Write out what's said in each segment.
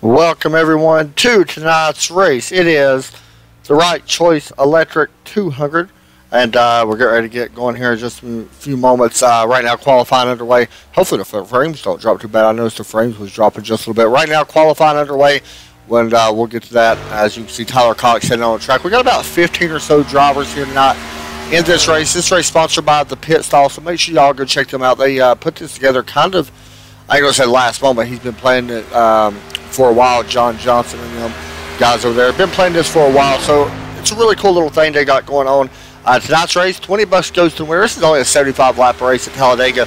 Welcome everyone to tonight's race. It is the Right Choice Electric 200, and we're getting ready to get going here in just a few moments. Right now, qualifying underway. Hopefully the frames don't drop too bad. I noticed the frames was dropping just a little bit. Right now, qualifying underway. When we'll get to that, as you can see, Tyler Cox heading on the track. We got about 15 or so drivers here tonight in this race. This race sponsored by the Pit Stall, so make sure y'all go check them out. They put this together kind of, I ain't gonna say last moment. He's been playing it for a while. John Johnson and them guys over there have been playing this for a while, so it's a really cool little thing they got going on. Tonight's race, $20 goes to the winner. This is only a 75 lap race at Talladega,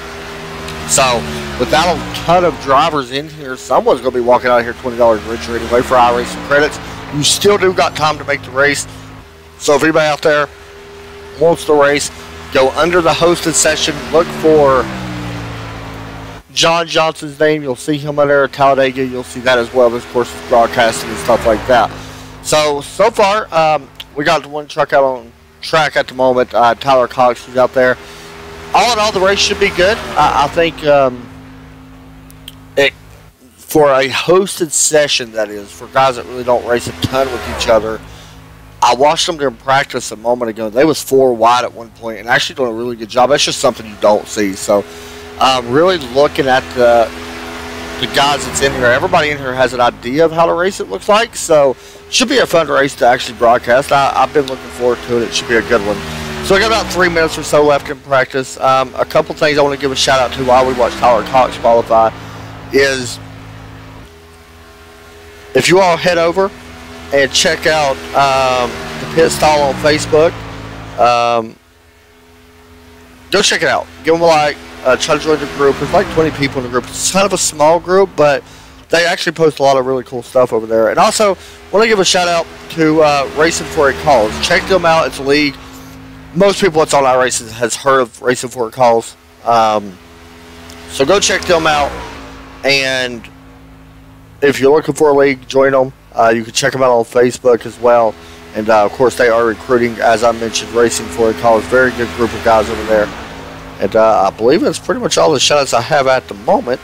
so without a ton of drivers in here, someone's going to be walking out of here $20 richer anyway for iRacing credits. You still do got time to make the race, so if anybody out there wants the race, go under the hosted session, look for John Johnson's name. You'll see him under there at Talladega. You'll see that as well. Of course, it's broadcasting and stuff like that. So far, we got the one truck out on track at the moment. Tyler Cox is out there. All in all, the race should be good. I think for a hosted session, that is, for guys that really don't race a ton with each other. I watched them during practice a moment ago. They was 4 wide at one point and actually doing a really good job. That's just something you don't see. So really looking at the guys that's in here. Everybody in here has an idea of how to race, it looks like. So should be a fun race to actually broadcast. I've been looking forward to it. It should be a good one. So we got about 3 minutes or so left in practice. A couple things I want to give a shout out to while we watch Tyler Cox qualify is if you all head over and check out the Pit Stall on Facebook, go check it out. Give them a like. Try to join the group. There's like 20 people in the group. It's kind of a small group, but they actually post a lot of really cool stuff over there. And also, want to give a shout out to Racing for a Cause. Check them out. It's a league. Most people that's on iRacing has heard of Racing for a Cause. So go check them out. And if you're looking for a league, join them. You can check them out on Facebook as well. And of course, they are recruiting, as I mentioned, Racing for a Cause. Very good group of guys over there. And I believe that's pretty much all the shoutouts I have at the moment.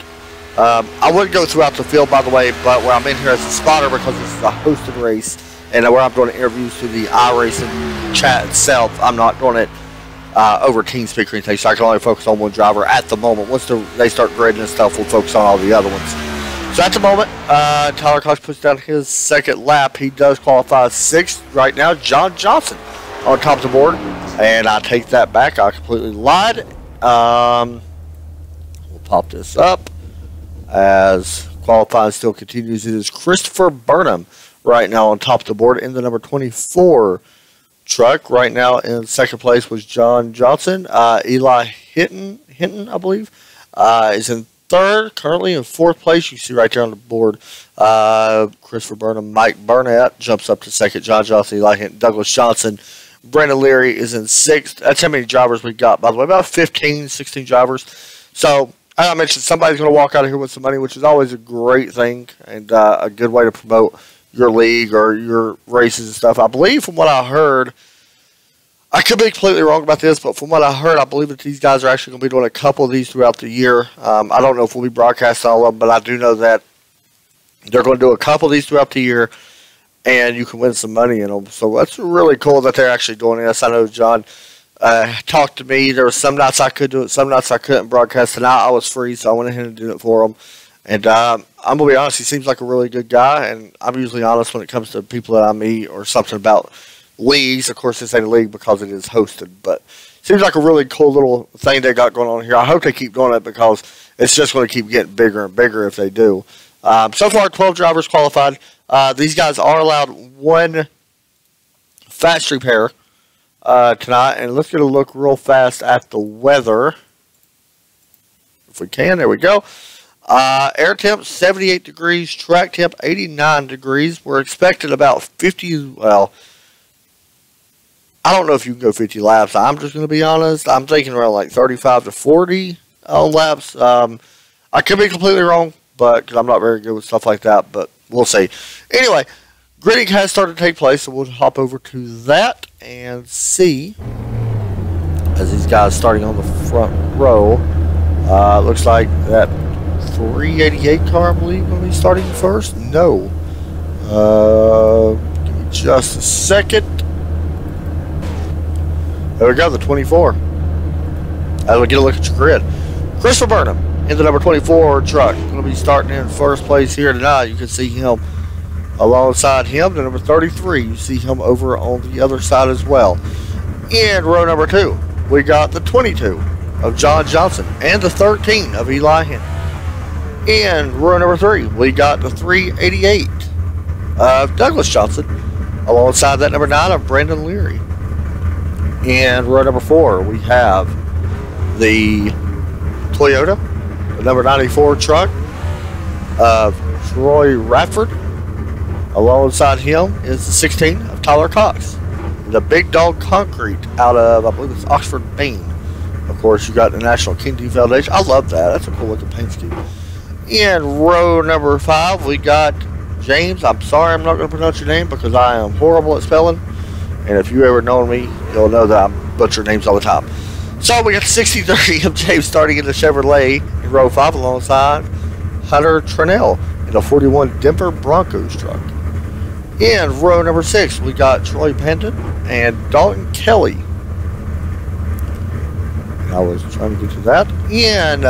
I would go throughout the field, by the way, but where I'm in here as a spotter because this is a hosted race, and where I'm doing interviews through the iRacing chat itself, I'm not doing it over TeamSpeak or anything, so I can only focus on one driver at the moment. Once they start grading and stuff, we'll focus on all the other ones. So at the moment, Tyler Cox puts down his second lap. He does qualify 6th right now. John Johnson on top of the board, and I take that back. I completely lied. We'll pop this up as qualifying still continues. It is Christopher Burnham right now on top of the board in the number 24 truck. Right now in second place was John Johnson. Eli Hinton, I believe, is in third. Currently in fourth place. You see right there on the board, Christopher Burnham. Mike Burnett jumps up to second. John Johnson, Eli Hinton, Douglas Johnson. Brandon Leary is in 6th. That's how many drivers we got, by the way. About 15, 16 drivers. So, as I mentioned, somebody's going to walk out of here with some money, which is always a great thing and a good way to promote your league or your races and stuff. I believe from what I heard, I could be completely wrong about this, but from what I heard, I believe that these guys are actually going to be doing a couple of these throughout the year. I don't know if we'll be broadcasting all of them, but I do know that they're going to do a couple of these throughout the year, and you can win some money in them. So that's really cool that they're actually doing this. I know John talked to me. There were some nights I could do it, some nights I couldn't broadcast. Tonight I was free, so I went ahead and did it for him. And I'm going to be honest, he seems like a really good guy, and I'm usually honest when it comes to people that I meet or something about leagues. Of course, this ain't a league because it is hosted, but seems like a really cool little thing they got going on here. I hope they keep doing it because it's just going to keep getting bigger and bigger if they do. So far, 12 drivers qualified. These guys are allowed one fast repair tonight. And let's get a look real fast at the weather. If we can, there we go. Air temp, 78 degrees. Track temp, 89 degrees. We're expecting about 50, well, I don't know if you can go 50 laps. I'm just going to be honest. I'm thinking around like 35 to 40 laps. I could be completely wrong, but because I'm not very good with stuff like that, but we'll see. Anyway, gridding has started to take place, so we'll hop over to that and see as these guys starting on the front row. Looks like that 388 car, I believe, going to be starting first. No. Give me just a second. There we go, the 24. As we get a look at your grid. Christopher Burnham in the number 24 truck. Going to be starting in first place here tonight. You can see him alongside him. The number 33, you see him over on the other side as well. In row number 2, we got the 22 of John Johnson and the 13 of Eli Henry. In row number 3, we got the 388 of Douglas Johnson alongside that number 9 of Brandon Leary. In row number 4, we have the Toyota, the number 94 truck of Troy Radford. Alongside him is the 16 of Tyler Cox. The Big Dog Concrete out of, I believe it's Oxford, Maine. Of course, you got the National Kennedy Foundation. I love that. That's a cool looking paint scheme. In row number 5, we got James. I'm sorry I'm not going to pronounce your name because I am horrible at spelling. And if you ever known me, you'll know that I butcher names all the time. So we got 63 of James starting in the Chevrolet in row 5 alongside Hunter Trenell in a 41 Denver Broncos truck. In row number 6, we got Troy Panton and Dalton Kelly. I was trying to get to that. In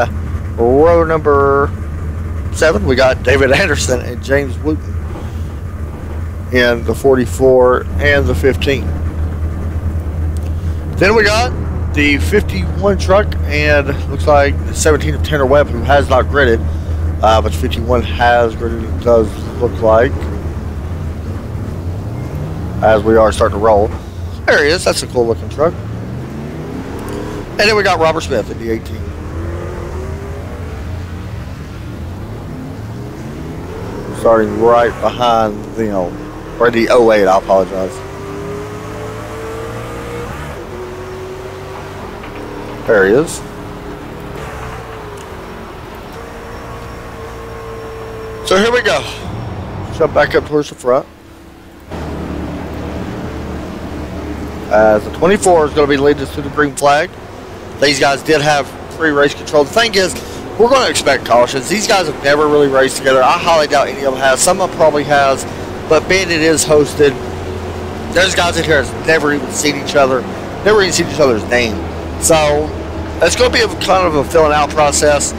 row number 7, we got David Anderson and James Wooten in the 44 and the 15. Then we got the 51 truck and looks like the 17 of Tanner Webb, who has not gridded, but 51 has gridded. It does look like, as we are starting to roll. There he is. That's a cool looking truck. And then we got Robert Smith in the 18. Starting right behind the, or the 08, I apologize. There he is. So here we go. Jump back up towards the front. As the 24 is going to be leading us to the green flag. These guys did have free race control. The thing is, we're going to expect cautions. These guys have never really raced together. I highly doubt any of them has. Some of them probably has, but being it is hosted, there's guys in here that's never even seen each other, never even seen each other's name. So it's going to be kind of a filling out process.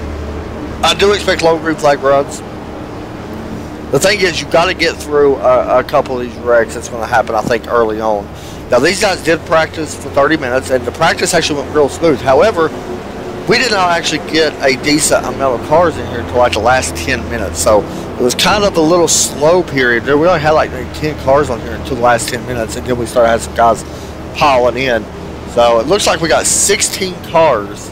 I do expect long green flag runs. The thing is, you've got to get through a couple of these wrecks. That's going to happen, I think, early on. Now, these guys did practice for 30 minutes, and the practice actually went real smooth. However, we did not actually get a decent amount of cars in here until like the last 10 minutes. So it was kind of a little slow period. We only had like maybe 10 cars on here until the last 10 minutes, and then we started having some guys piling in. So it looks like we got 16 cars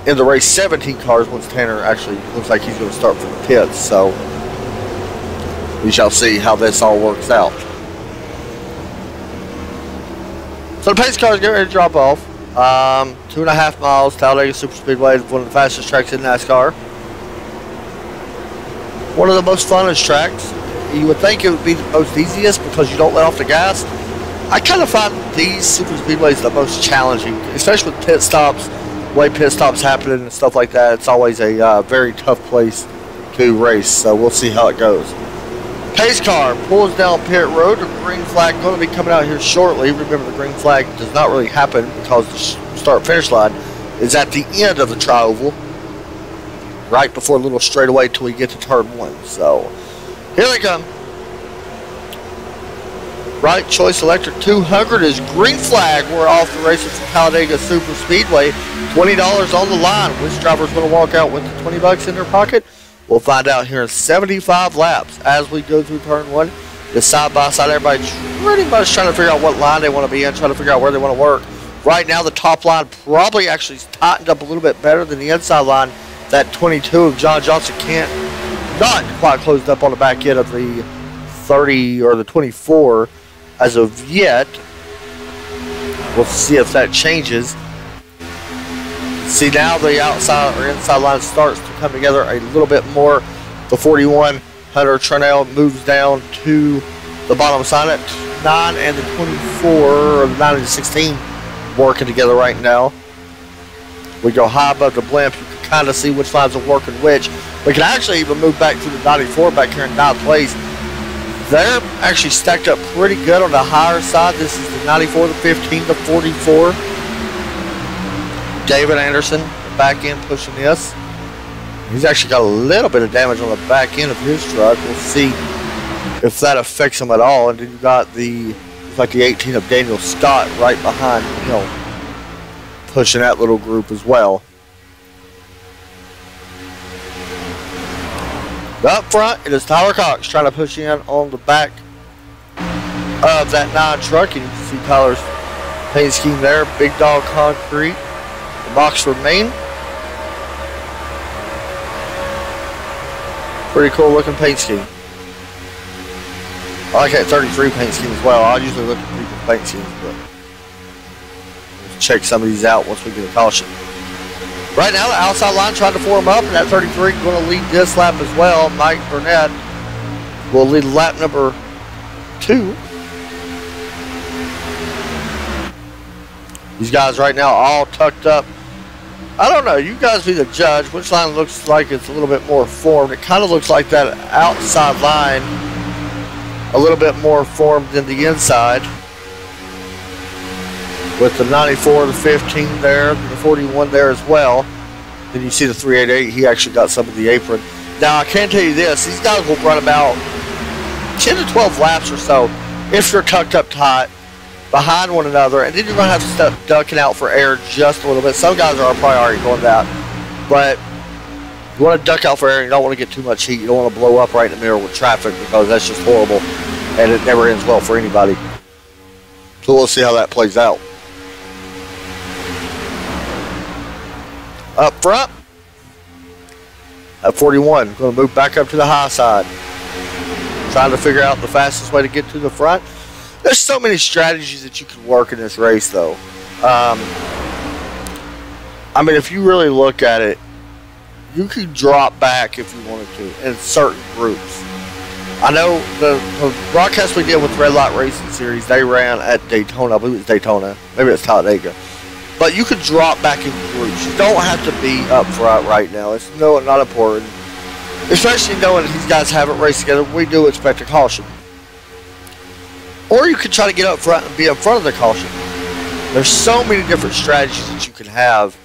in the race, 17 cars once Tanner actually looks like he's going to start from the pits. So we shall see how this all works out. So the pace cars get ready to drop off. 2.5 miles, Talladega Superspeedway is one of the fastest tracks in NASCAR. One of the most funnest tracks. You would think it would be the most easiest because you don't let off the gas. I kind of find these Superspeedways the most challenging, especially with pit stops, the way pit stops happen and stuff like that. It's always a very tough place to race, so we'll see how it goes. Pace car pulls down pit road. The green flag going to be coming out here shortly. Remember, the green flag does not really happen because the start-finish line is at the end of the tri-oval, right before a little straightaway till we get to turn 1. So here they come. Right Choice Electric 200 is green flag. We're off the races from Talladega Super Speedway. $20 on the line. Which driver's going to walk out with the $20 in their pocket? We'll find out here in 75 laps as we go through turn 1. Just side by side, everybody's pretty much trying to figure out what line they want to be in, trying to figure out where they want to work. Right now, the top line probably actually tightened up a little bit better than the inside line. That 22 of John Johnson not quite closed up on the back end of the 30 or the 24 as of yet. We'll see if that changes. See, now the outside or inside line starts to come together a little bit more. The 41, Hunter Trenell, moves down to the bottom side at 9, and the 24, or the 9 and the 16, working together right now. We go high above the blimp. You can kind of see which lines are working which. We can actually even move back to the 94 back here in 9th place. They're actually stacked up pretty good on the higher side. This is the 94, the 15, the 44. David Anderson, back end pushing this. He's actually got a little bit of damage on the back end of his truck. We'll see if that affects him at all. And then you got the, like the 18 of Daniel Scott right behind him, pushing that little group as well. Up front, it is Tyler Cox trying to push in on the back of that 9 truck. And you can see Tyler's paint scheme there. Big Dog Concrete, the Oxford, Maine. Pretty cool looking paint scheme. I like that 33 paint scheme as well. I usually look at people's paint schemes, but let's check some of these out once we get a caution. Right now, the outside line trying to form up, and that 33 going to lead this lap as well. Mike Burnett will lead lap number 2. These guys right now all tucked up. I don't know. You guys be the judge. Which line looks like it's a little bit more formed? It kind of looks like that outside line a little bit more formed than the inside. With the 94, the 15 there, the 41 there as well. Then you see the 388, he actually got some of the apron. Now, I can tell you this, these guys will run about 10 to 12 laps or so if you're tucked up tight behind one another, and then you're going to have to start ducking out for air just a little bit. Some guys are probably already doing that, but you want to duck out for air and you don't want to get too much heat. You don't want to blow up right in the middle with traffic because that's just horrible, and it never ends well for anybody. So we'll see how that plays out. Up front, at 41, going to move back up to the high side. Trying to figure out the fastest way to get to the front. There's so many strategies that you can work in this race, though. I mean, if you really look at it, you can drop back if you wanted to in certain groups. I know the broadcast we did with Red Light Racing Series, they ran at Daytona. I believe it was Daytona. Maybe it's Talladega. But you can drop back in groups. You don't have to be up front right now. It's not important. Especially knowing that these guys haven't raced together, we do expect a caution. Or you could try to get up front and be in front of the caution. There's so many different strategies that you can have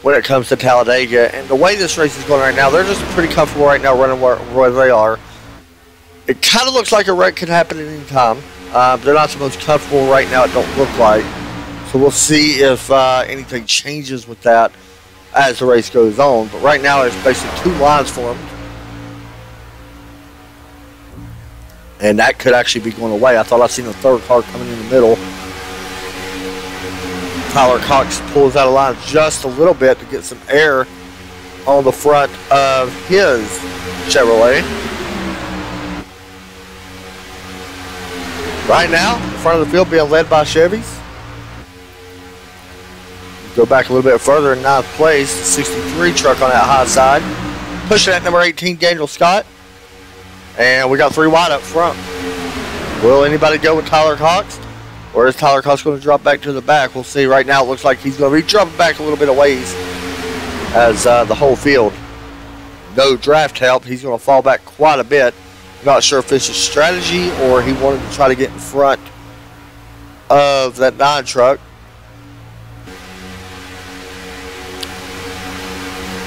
when it comes to Talladega. And the way this race is going right now, they're just pretty comfortable right now running where they are. It kind of looks like a wreck can happen at any time. They're not the most comfortable right now, it don't look like. So we'll see if anything changes with that as the race goes on. But right now, there's basically 2 lines formed. And that could actually be going away. I thought I seen a 3rd car coming in the middle. Tyler Cox pulls out of line just a little bit to get some air on the front of his Chevrolet. Right now, the front of the field being led by Chevys. Go back a little bit further in 9th place, 63 truck on that high side. Pushing at number 18, Daniel Scott. And we got 3 wide up front. Will anybody go with Tyler Cox? Or is Tyler Cox going to drop back to the back? We'll see. Right now it looks like he's going to be dropping back a little bit of ways as the whole field. No draft help. He's going to fall back quite a bit. Not sure if it's a strategy or he wanted to try to get in front of that 9 truck.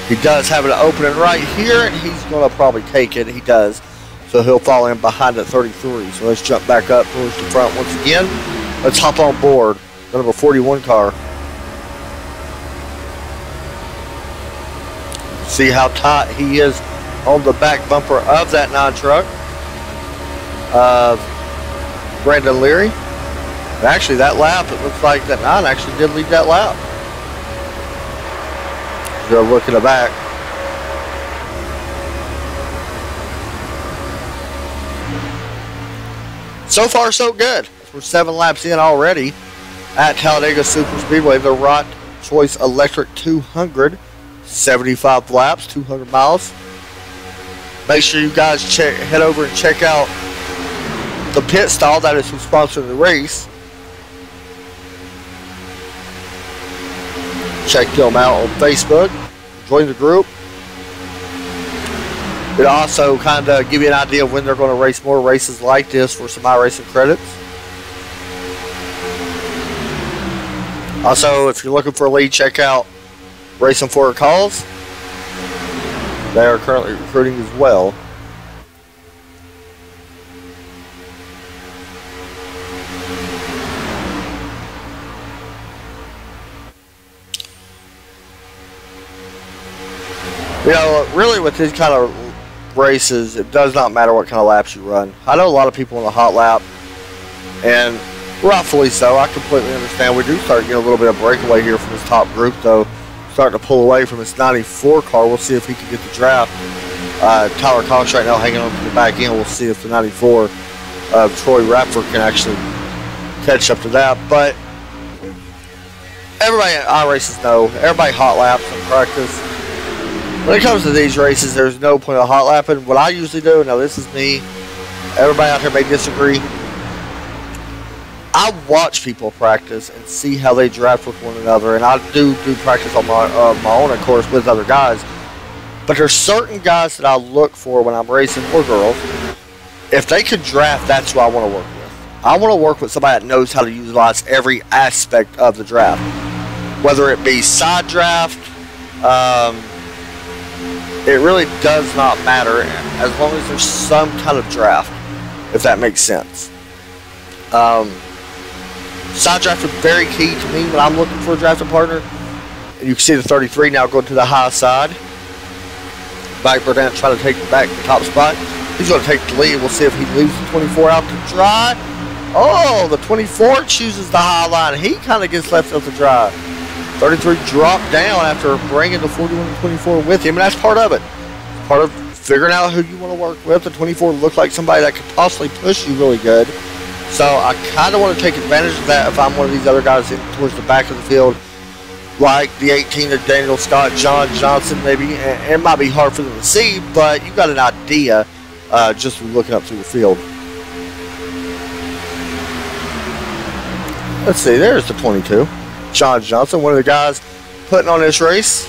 He does have an opening right here, and he's going to probably take it. He does. So he'll fall in behind at 33. So let's jump back up towards the front once again. Let's hop on board the number 41 car. See how tight he is on the back bumper of that 9 truck of Brandon Leary. And actually, that lap, it looks like that 9 actually did lead that lap. Go look in the back. So far, so good. We're 7 laps in already at Talladega Super Speedway, the Rott Choice Electric 200. 75 laps, 200 miles. Make sure you guys head over and check out the pit stall that is sponsoring the race. Check them out on Facebook. join the group. It'll also kind of give you an idea of when they're going to race more races like this for some iRacing credits. Also, if you're looking for a lead, check out Racing for a Cause. They are currently recruiting as well. You know, really with these kind of races, it does not matter what kind of laps you run. I know a lot of people on the hot lap, and rightfully so. I completely understand. We do start getting a little bit of breakaway here from this top group, though. Starting to pull away from this 94 car. We'll see if he can get the draft. Tyler Cox right now hanging on to the back end. We'll see if the 94 Troy Rapford can actually catch up to that. But everybody in iRaces know, everybody hot laps in practice. When it comes to these races, there's no point of hot lapping. What I usually do, now this is me, everybody out here may disagree, I watch people practice and see how they draft with one another, and I do practice on my own, of course, with other guys. But there's certain guys that I look for when I'm racing, or girls. If they could draft, that's who I want to work with. I want to work with somebody that knows how to utilize every aspect of the draft, whether it be side draft. It really does not matter as long as there's some kind of draft, if that makes sense. Side draft is very key to me when I'm looking for a drafting partner. And you can see the 33 now going to the high side. Mike Burdett trying to take back the top spot. He's going to take the lead. We'll see if he leaves the 24 out to dry. Oh, the 24 chooses the high line. He kind of gets left out to dry. 33 dropped down after bringing the 41 and 24 with him, and that's part of it. Part of figuring out who you want to work with. The 24 looked like somebody that could possibly push you really good. So I kind of want to take advantage of that if I'm one of these other guys in towards the back of the field, like the 18 of Daniel Scott, John Johnson maybe. And it might be hard for them to see, but you got an idea just from looking up through the field. Let's see, there's the 22. John Johnson, one of the guys putting on this race.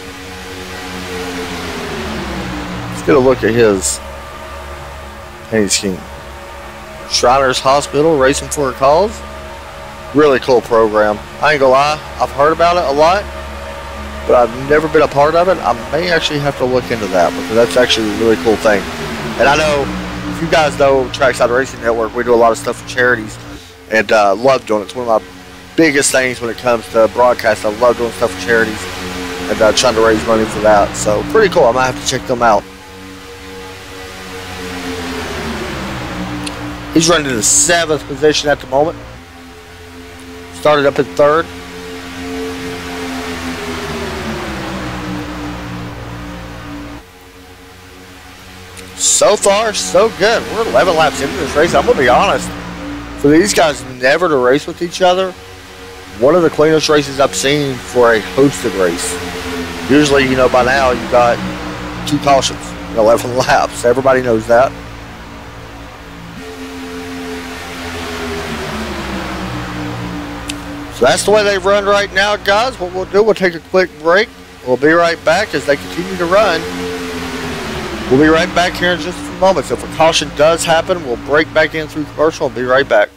Let's get a look at his paint scheme. Shriners Hospital, Racing for a Cause. Really cool program. I ain't gonna lie, I've heard about it a lot, but I've never been a part of it. I may actually have to look into that because that's actually a really cool thing. And I know, if you guys know Trackside Racing Network, we do a lot of stuff for charities, and love doing it. It's one of my biggest things when it comes to broadcast. I love doing stuff for charities and trying to raise money for that. So pretty cool. I might have to check them out. He's running in the 7th position at the moment. Started up in 3rd. So far, so good. We're 11 laps into this race. I'm going to be honest. For these guys never to race with each other, one of the cleanest races I've seen for a hosted race. Usually, you know, by now you've got 2 cautions in 11 laps. Everybody knows that. So that's the way they run right now, guys. What we'll do, we'll take a quick break. We'll be right back as they continue to run. We'll be right back here in just a few moments. If a caution does happen, we'll break back in through commercial and be right back.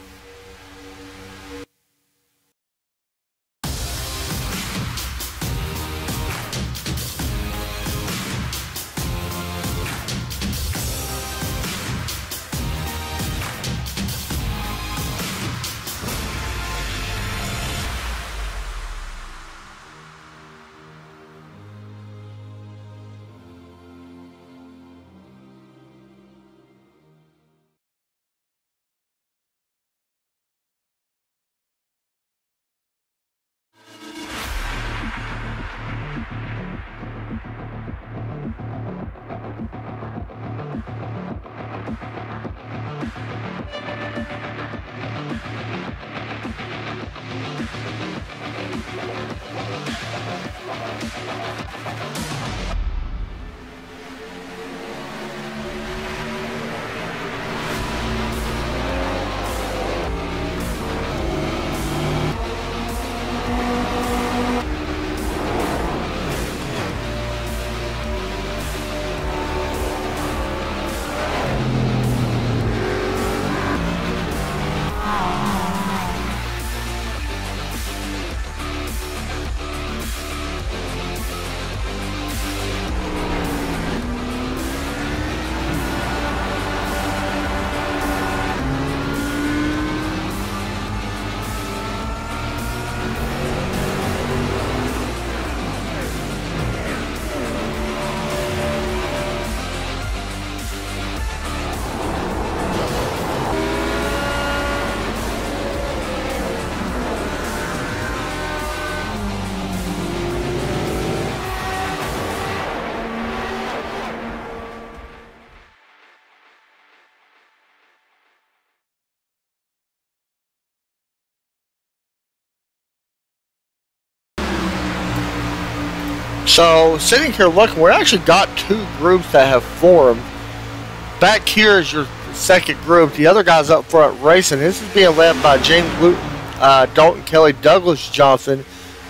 So, sitting here looking, we actually got 2 groups that have formed. Back here is your second group. The other guys up front racing. This is being led by James Luton, Dalton Kelly, Douglas Johnson,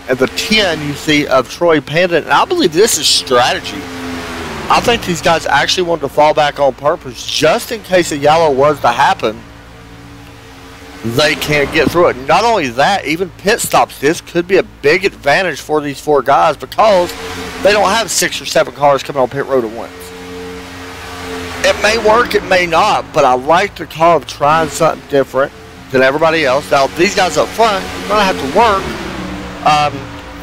and the 10 you see of Troy Pandit. And I believe this is strategy. I think these guys actually wanted to fall back on purpose just in case a yellow was to happen. They can't get through it. Not only that, even pit stops. This could be a big advantage for these 4 guys because they don't have 6 or 7 cars coming on pit road at once. It may work, it may not, but I like the call of trying something different than everybody else. Now, these guys up front are going to have to work.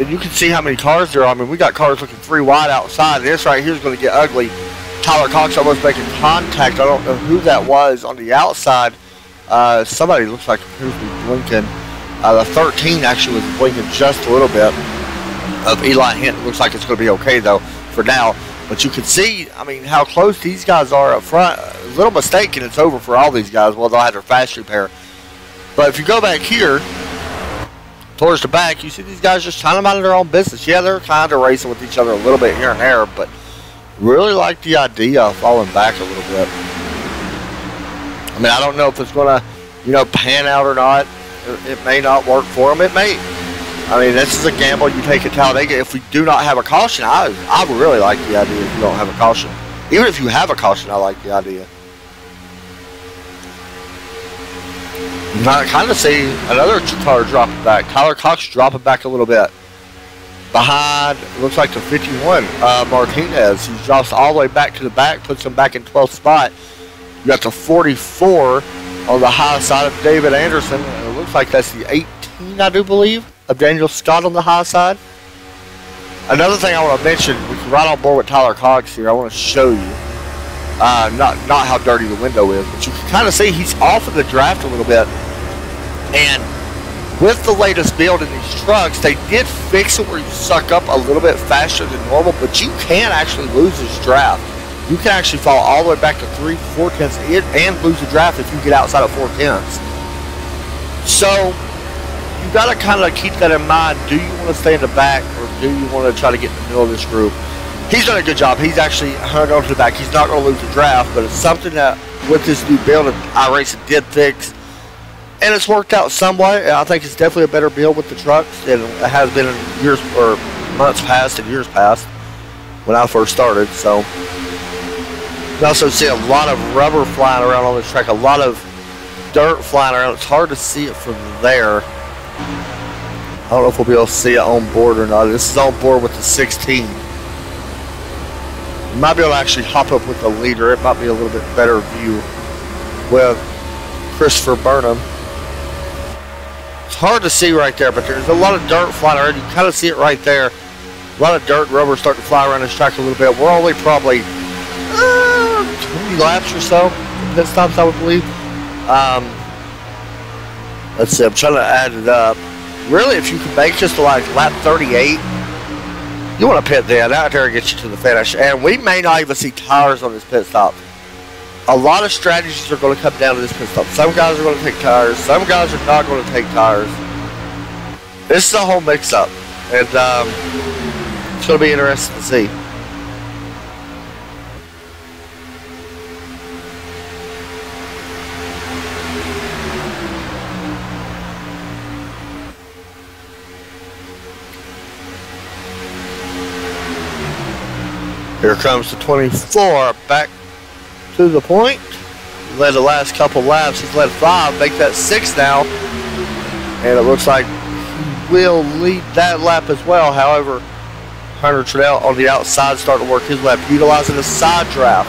And you can see how many cars there are. I mean, we got cars looking 3 wide outside. This right here is going to get ugly. Tyler Cox almost making contact. I don't know who that was on the outside. Somebody looks like appears to be blinking. The 13 actually was blinking just a little bit. Of Eli Hinton. Looks like it's going to be okay, though, for now. But you can see, I mean, how close these guys are up front. A little mistake and it's over for all these guys. Well, they'll have their fast repair. But if you go back here, towards the back, you see these guys just trying to mind their own business. Yeah, they're kind of racing with each other a little bit here and there, but really like the idea of falling back a little bit. I mean, I don't know if it's going to, pan out or not. It may not work for them. It may. I mean, this is a gamble you take at Talladega. If we do not have a caution, I would really like the idea if you don't have a caution. Even if you have a caution, I like the idea. I kind of see another car dropping back. Tyler Cox dropping back a little bit. Behind, it looks like the 51, Martinez. He drops all the way back to the back, puts him back in 12th spot. You got the 44 on the high side of David Anderson. And it looks like that's the 18, I do believe, of Daniel Scott on the high side. Another thing I want to mention, we can ride on board with Tyler Cox here. I want to show you. Not how dirty the window is, but you can kind of see he's off of the draft a little bit. And with the latest build in these trucks, they did fix it where you suck up a little bit faster than normal, but you can actually lose this draft. You can actually fall all the way back to 3/4 tenths and lose the draft if you get outside of 4 tenths. So you got to kind of keep that in mind. Do you want to stay in the back or do you want to try to get in the middle of this group? He's done a good job. He's actually hung on to the back. He's not going to lose the draft, but it's something that with this new build iRacing did fix. And it's worked out somewhat. I think it's definitely a better build with the trucks than it has been in years or months past and years past when I first started. So you also see a lot of rubber flying around on this track, a lot of dirt flying around. It's hard to see it from there. I don't know if we'll be able to see it on board or not. This is on board with the 16. You might be able to actually hop up with the leader. It might be a little bit better view with Christopher Burnham. It's hard to see right there, but there's a lot of dirt flying around. You can kind of see it right there. A lot of dirt, rubber starting to fly around this track a little bit. We're only probably 20 laps or so. Pit stops, I would believe. Let's see, I'm trying to add it up. Really, if you can make just like lap 38, you want to pit then out there and get you to the finish. And we may not even see tires on this pit stop. A lot of strategies are going to come down to this pit stop. Some guys are going to take tires. Some guys are not going to take tires. This is a whole mix-up. And it's going to be interesting to see. Here comes the 24 back to the point. He led the last couple laps. He's led 5. Make that 6 now. And it looks like he will lead that lap as well. However, Hunter Trudell on the outside starting to work his lap, utilizing a side draft.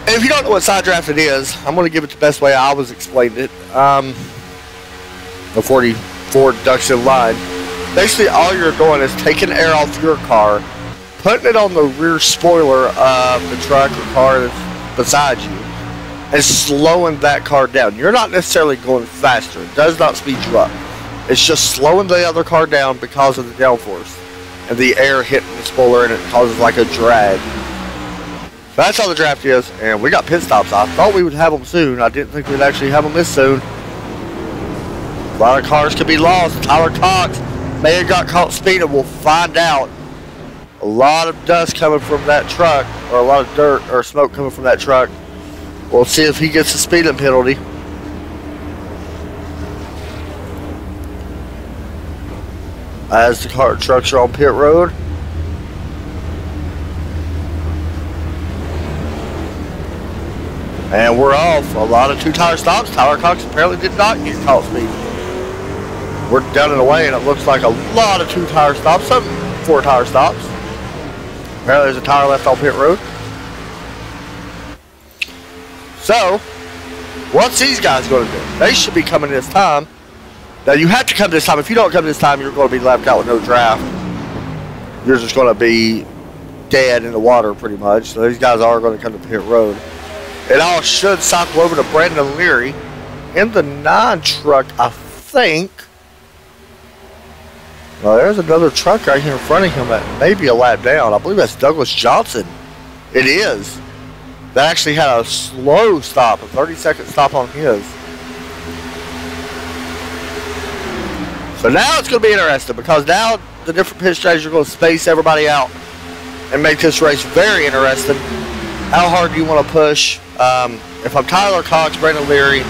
And if you don't know what side draft it is, I'm going to give it the best way I was explained it. The 44 ducks in line. Basically, all you're doing is taking air off your car, putting it on the rear spoiler of the truck or car that's beside you, and slowing that car down. You're not necessarily going faster. It does not speed you up. It's just slowing the other car down because of the downforce and the air hitting the spoiler, and it causes like a drag. So that's how the draft is, and we got pit stops. I thought we would have them soon. I didn't think we'd actually have them this soon. A lot of cars could be lost. Tyler Cox may have got caught speeding. We'll find out. A lot of dust coming from that truck, or a lot of dirt or smoke coming from that truck. We'll see if he gets a speeding penalty. As the trucks are on pit road. And we're off. A lot of two-tire stops. Tyler Cox apparently did not get caught speeding. We're down and away, and it looks like a lot of two-tire stops, some four-tire stops. Apparently there's a tire left on pit road. So, what's these guys going to do? They should be coming this time. Now, you have to come this time. If you don't come this time, you're going to be left out with no draft. You're just going to be dead in the water, pretty much. So these guys are going to come to pit road. It all should cycle over to Brandon Leary in the 9 truck, I think. Well, there's another truck right here in front of him that may be a lap down. I believe that's Douglas Johnson. It is. That actually had a slow stop, a 30-second stop on his. So now it's going to be interesting because now the different pit strategies are going to space everybody out and make this race very interesting. How hard do you want to push? If I'm Tyler Cox, Brandon Leary,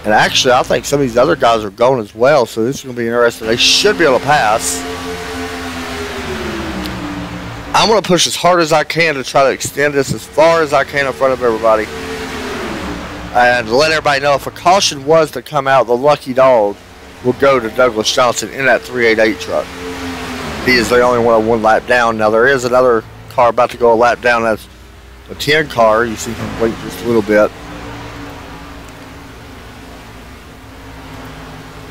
and actually I think some of these other guys are going as well, so this is going to be interesting. They should be able to pass. I'm going to push as hard as I can to try to extend this as far as I can in front of everybody. And let everybody know if a caution was to come out, the lucky dog will go to Douglas Johnson in that 388 truck. He is the only one lap down. Now there is another car about to go a lap down. That's a 10 car. You see him wait just a little bit.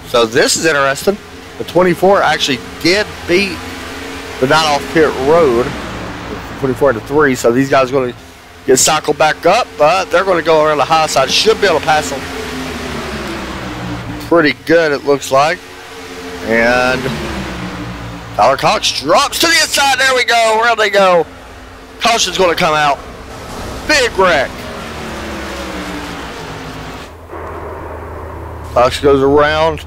So this is interesting. The 24 actually did beat the 9 off pit road. 24 to 3. So these guys are going to get cycled back up, but they're going to go around the high side. Should be able to pass them pretty good, it looks like. And Tyler Cox drops to the inside. There we go. Where'd they go? Caution's going to come out. Big wreck. Cox goes around.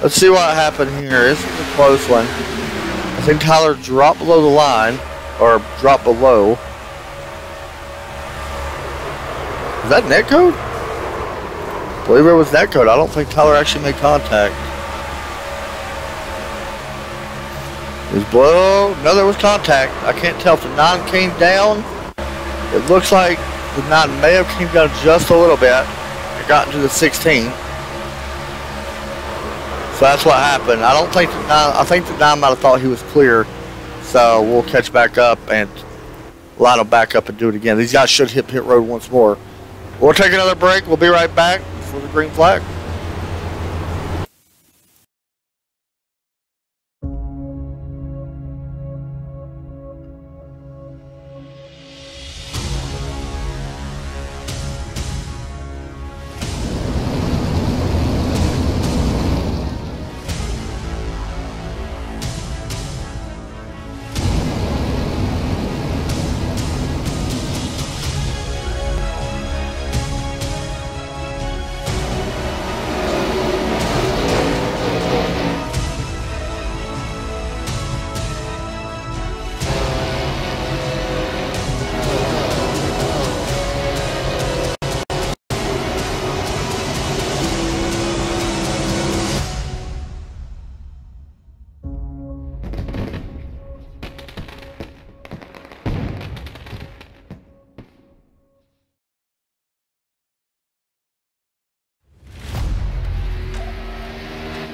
Let's see what happened here. This is a close one. I think Tyler dropped below the line, or dropped below. Is that net code? I believe it was net code. I don't think Tyler actually made contact. It was below. No, there was contact. I can't tell if the 9 came down. It looks like the 9 may have came down just a little bit. It got into the 16. So that's what happened. I don't think the 9, I think the 9 might have thought he was clear. So we'll catch back up and line them back up and do it again. These guys should hit pit road once more. We'll take another break. We'll be right back for the green flag.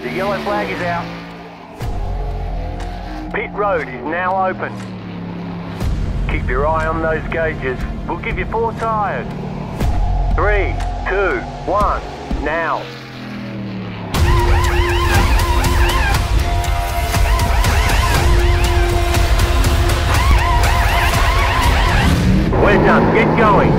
The yellow flag is out. Pit road is now open. Keep your eye on those gauges. We'll give you 4 tyres. 3, 2, 1, now. We're done. Get going.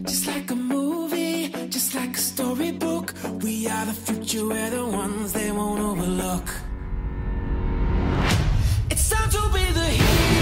Just like a movie, just like a storybook, we are the future, we're the ones they won't overlook. It's time to be the hero.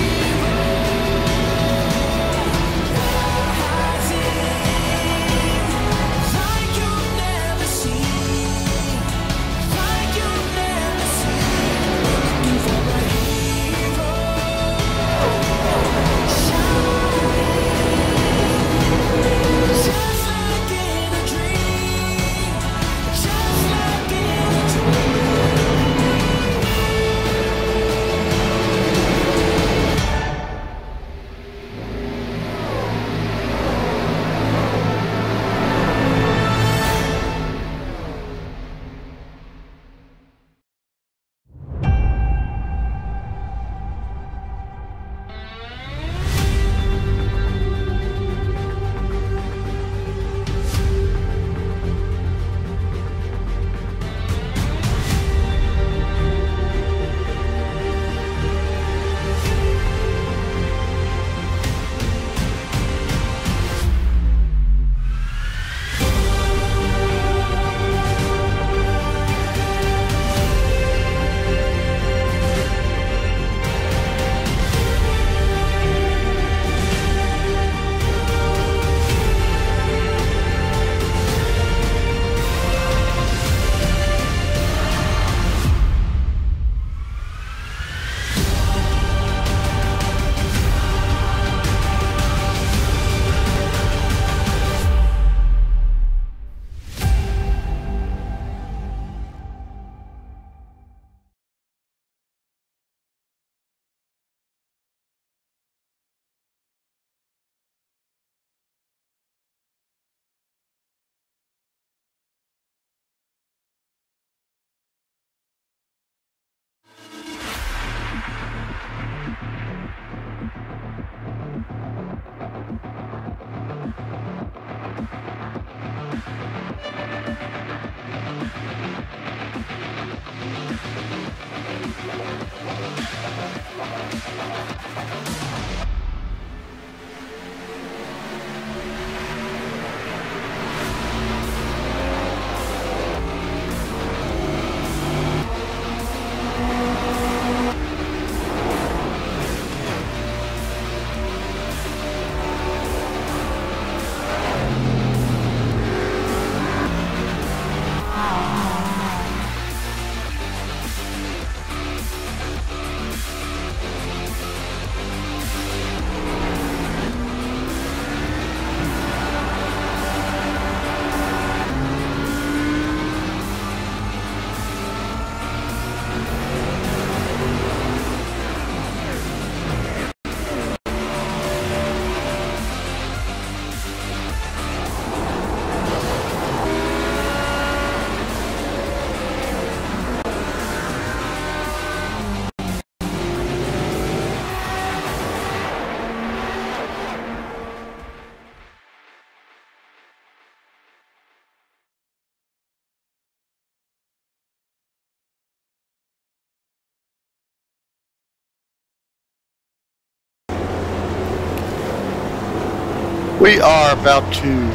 We are about to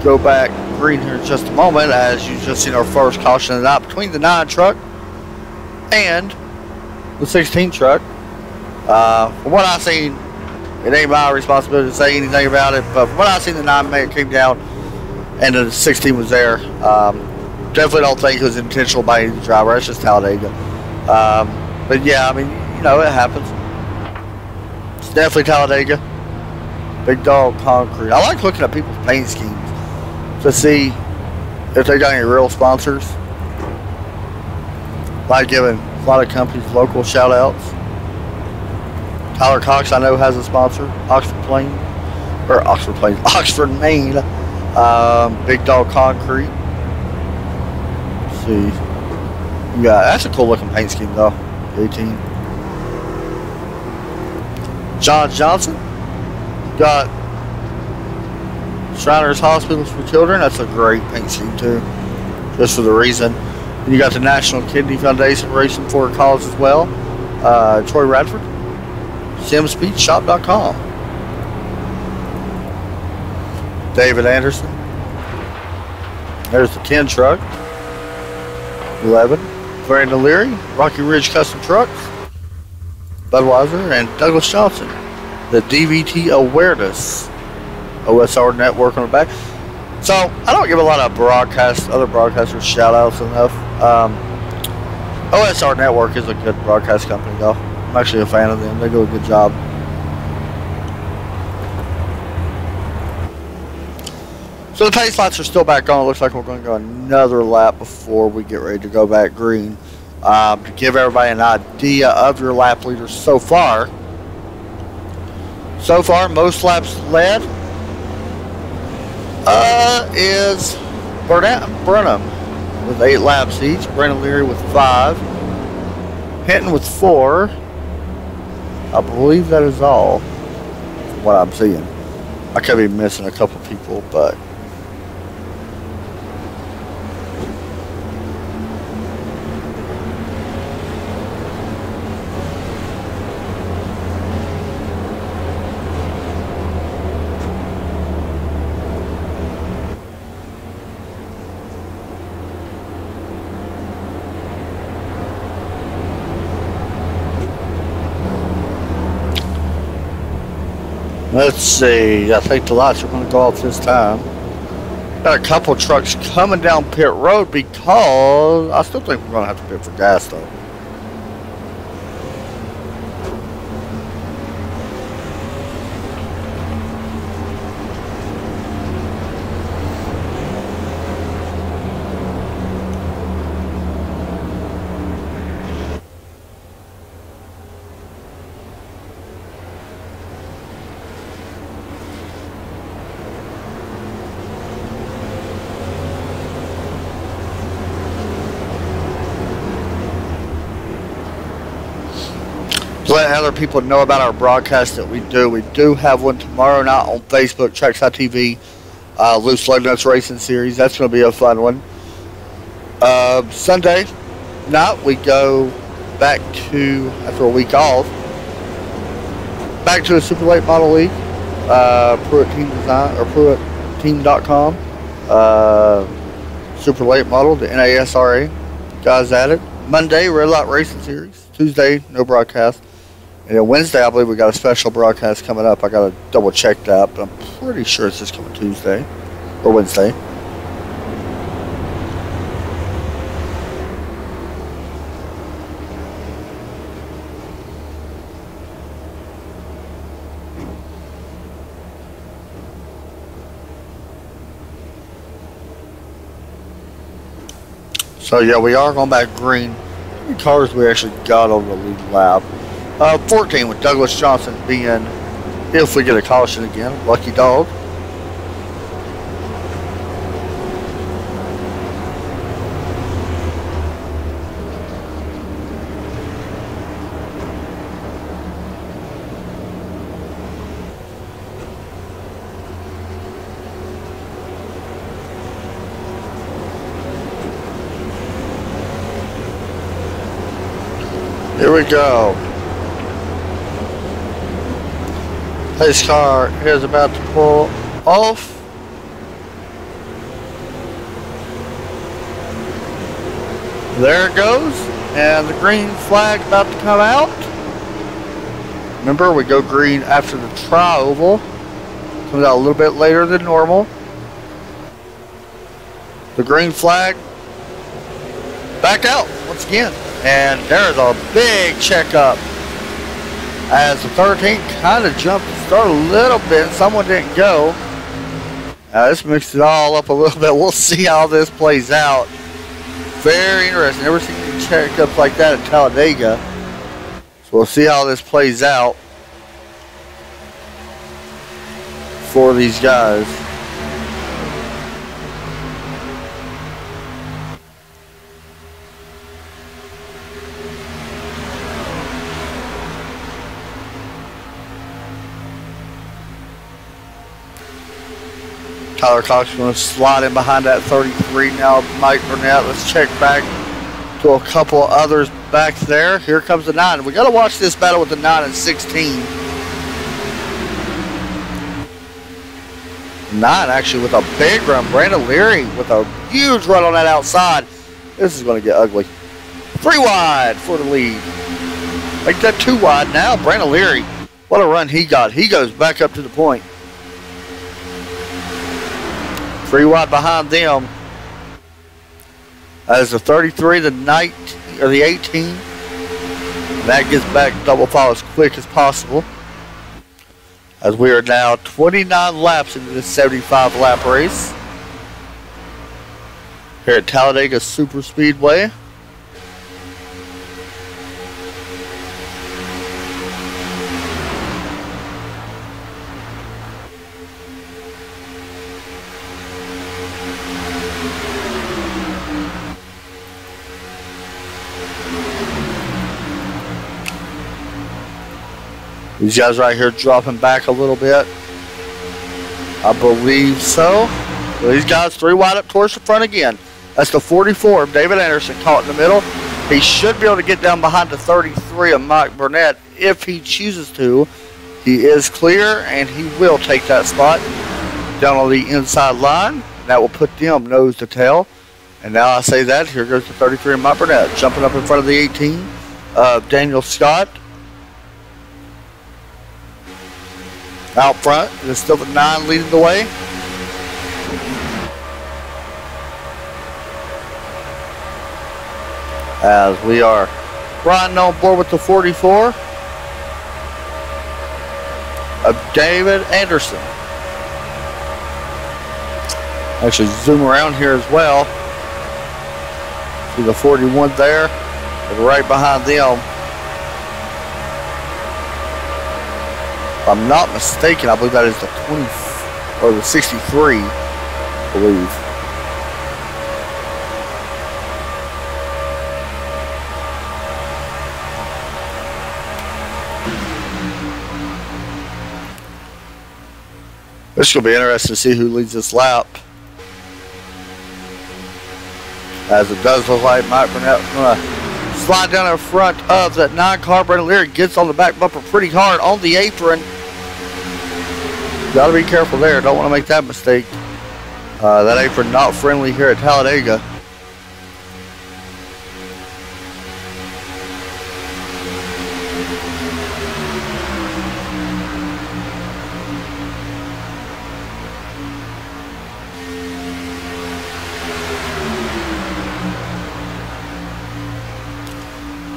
go back green here in just a moment, as you just seen our first caution of the night between the 9 truck and the 16 truck. From what I've seen, it ain't my responsibility to say anything about it, but from what I've seen, the 9 man came down and the 16 was there. Definitely don't think it was intentional by any driver. That's just Talladega. But yeah, I mean, you know, it happens. It's definitely Talladega. Big Dog Concrete. I like looking at people's paint schemes to see if they got any real sponsors. Like giving a lot of companies local shout outs. Tyler Cox, I know, has a sponsor. Oxford, Maine. Big Dog Concrete. Let's see. Yeah, that's a cool looking paint scheme though. 18. John Johnson. Got Shriners Hospitals for Children. That's a great paint scheme too, just for the reason. And you got the National Kidney Foundation racing for a cause as well. Troy Radford. SimSpeedShop.com. David Anderson. There's the 10 truck. 11. Brandon Leary. Rocky Ridge Custom Trucks. Budweiser and Douglas Johnson. The DVT Awareness OSR Network on the back. So I don't give a lot of other broadcasters shout outs enough. OSR Network is a good broadcast company though. I'm actually a fan of them. They do a good job. So the pace lights are still back on. It looks like we're going to go another lap before we get ready to go back green. To give everybody an idea of your lap leaders so far. So far, most laps led is Burnham with 8 laps each. Brandon Leary with 5. Hinton with 4. I believe that is all from what I'm seeing. I could be missing a couple people, but let's see. I think the lights are going to go off this time. Got a couple trucks coming down pit road because I still think we're going to have to pit for gas though. Let other people know about our broadcast that we do. We do have one tomorrow night on Facebook, Trackside TV, Loose Load Nuts Racing Series. That's going to be a fun one. Sunday night, we go back to, after a week off, back to the Super Late Model League. Pruitt Team Design, or PruittTeam.com. Super Late Model, the NASRA. Guys at it. Monday, Red Light Racing Series. Tuesday, no broadcast. And then Wednesday, I believe we got a special broadcast coming up. I got to double check that, but I'm pretty sure it's just coming Tuesday or Wednesday. So yeah, we are going back green. How many cars we actually got on the lead lap? 14 with Douglas Johnson being, if we get a caution again, lucky dog. Here we go. This car is about to pull off. There it goes. And the green flag about to come out. Remember, we go green after the tri-oval. Comes out a little bit later than normal. The green flag back out once again. And there's a big checkup as the 13 kind of jumped the start a little bit. Someone didn't go. This mixed it all up a little bit. We'll see how this plays out. Very interesting. Never seen any checkups like that in Talladega. So we'll see how this plays out for these guys. Tyler Cox is going to slide in behind that 33 now. Mike Burnett. Let's check back to a couple others back there. Here comes the 9. We got to watch this battle with the 9 and 16. 9 actually with a big run. Brandon Leary with a huge run on that outside. This is going to get ugly. 3 wide for the lead. Make that 2 wide now. Brandon Leary. What a run he got. He goes back up to the point. 3 wide behind them. As the 33, the 19, or the 18. And that gets back double file as quick as possible. As we are now 29 laps into this 75 lap race. Here at Talladega Super Speedway. These guys right here dropping back a little bit. I believe so. So these guys 3 wide up towards the front again. That's the 44 of David Anderson caught in the middle. He should be able to get down behind the 33 of Mike Burnett if he chooses to. He is clear and he will take that spot down on the inside line. That will put them nose to tail. And now I say that, here goes the 33 of Mike Burnett jumping up in front of the 18 of Daniel Scott. Out front, there's still the 9 leading the way. As we are riding on board with the 44 of David Anderson. Actually zoom around here as well. See the 41 there, and right behind them. If I'm not mistaken, I believe that is the 20 or the 63, I believe. This is going to be interesting to see who leads this lap. As it does look like Mike Burnett is going to slide down in front of that 9-car. Brandon Leary gets on the back bumper pretty hard on the apron. Got to be careful there. Don't want to make that mistake. That apron not friendly here at Talladega.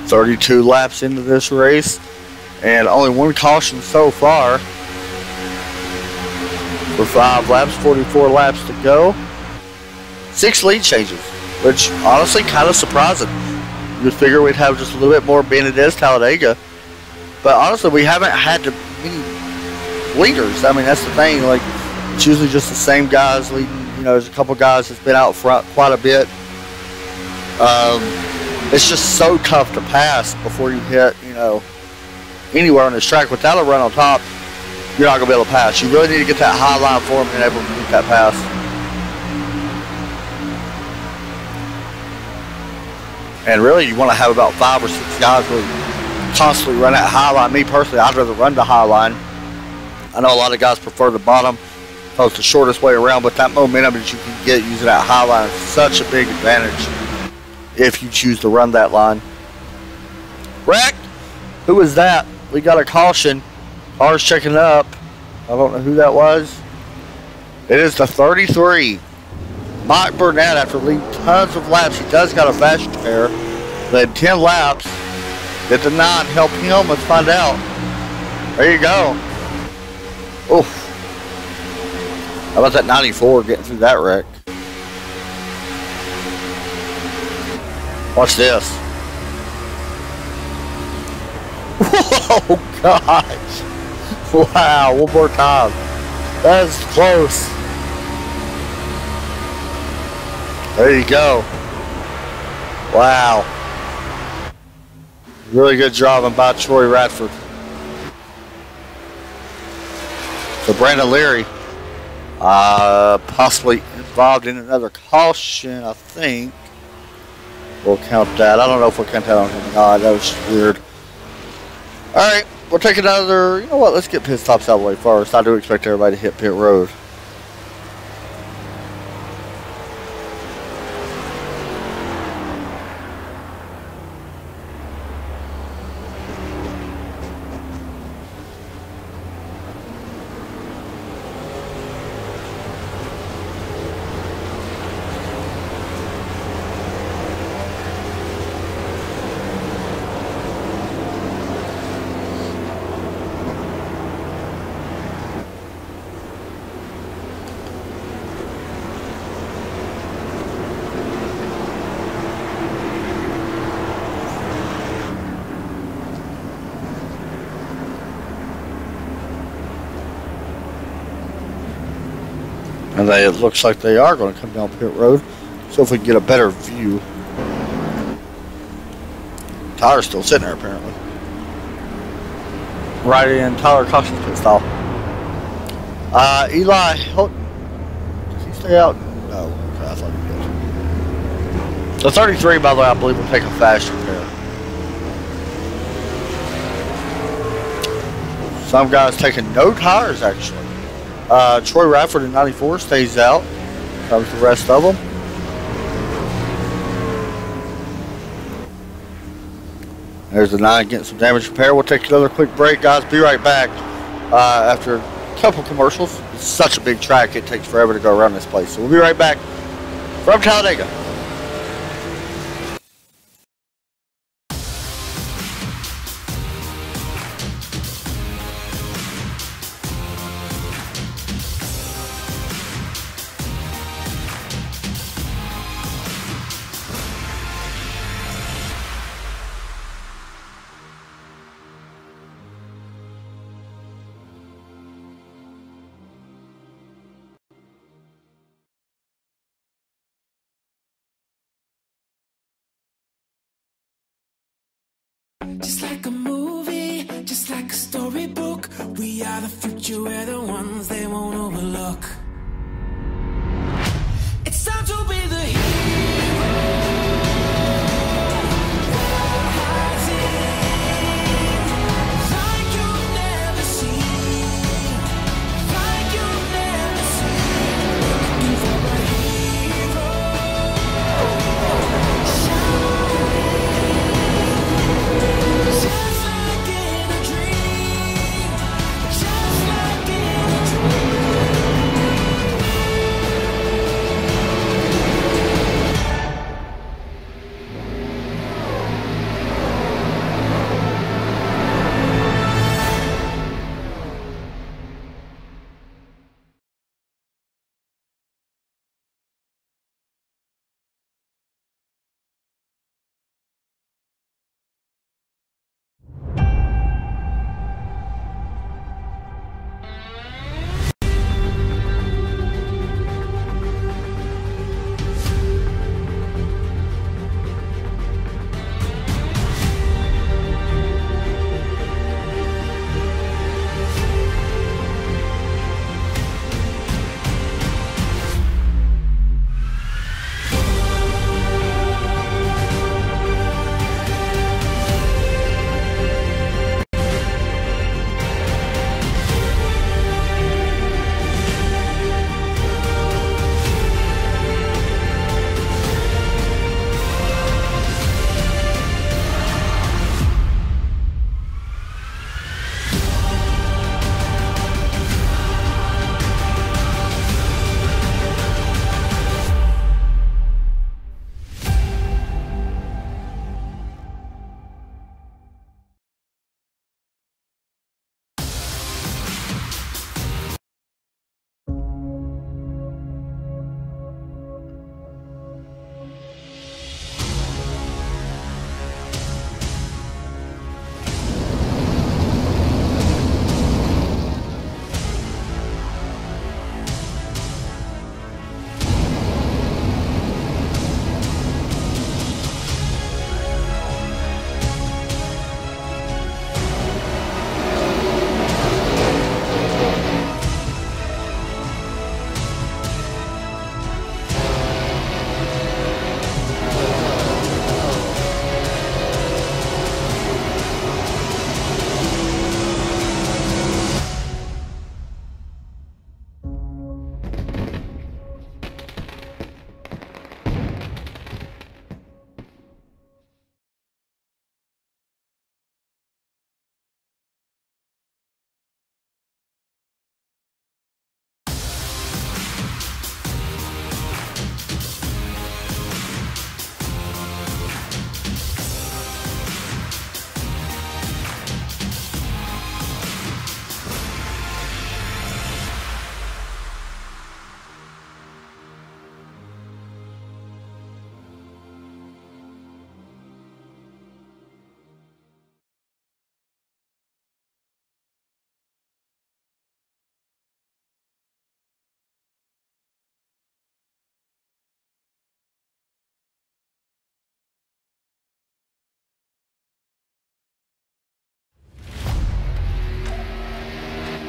.32 laps into this race, and only one caution so far for 5 laps, 44 laps to go. 6 lead changes, which honestly kind of surprising. You figure we'd have just a little bit more being it is Talladega, but honestly we haven't had many leaders. I mean, that's the thing, like it's usually just the same guys leading. You know, there's a couple guys that's been out front quite a bit. It's just so tough to pass before you hit, you know, anywhere on this track. Without a run on top, you're not going to be able to pass. You really need to get that high line for them and able to make that pass. And really, you want to have about 5 or 6 guys really constantly run that high line. Me personally, I'd rather run the high line. I know a lot of guys prefer the bottom because it's the shortest way around, but that momentum that you can get using that high line is such a big advantage if you choose to run that line. Wreck! Who was that? We got a caution. Car's checking up. I don't know who that was. It is the 33. Mike Burnett, after leading tons of laps, he does got a fast repair. Led 10 laps. Did the 9 help him? Let's find out. There you go. Oof. How about that 94 getting through that wreck? Watch this. Whoa, gosh. Wow, one more time. That's close. There you go. Wow. Really good driving by Troy Radford. So Brandon Leary, possibly involved in another caution, I think. We'll count that. I don't know if we'll count that on him or not. That was weird. Alright, we'll take another. You know what? Let's get pit stops out of the way first. I do expect everybody to hit pit road. And it looks like they are going to come down pit road. So if we can get a better view. Tyler's still sitting there apparently. Right in Tyler Cox's pit stop. Eli Hilton. Does he stay out? No. Okay, I thought he did. The 33, by the way, I believe will take a fast repair. Some guys taking no tires actually. Troy Radford in 94 stays out. Comes the rest of them. There's the 9 getting some damage repair. We'll take another quick break, guys. Be right back after a couple commercials. It's such a big track, it takes forever to go around this place. So we'll be right back from Talladega. Just like a movie, just like a storybook, we are the future, we're the ones they won't overlook. It's time to be the hero.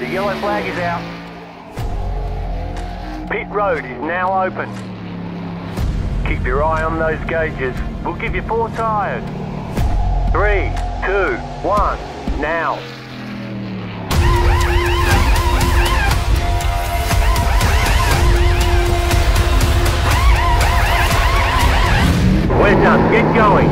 The yellow flag is out. Pit road is now open. Keep your eye on those gauges. We'll give you 4 tyres. 3, 2, 1, now. We're done. Get going.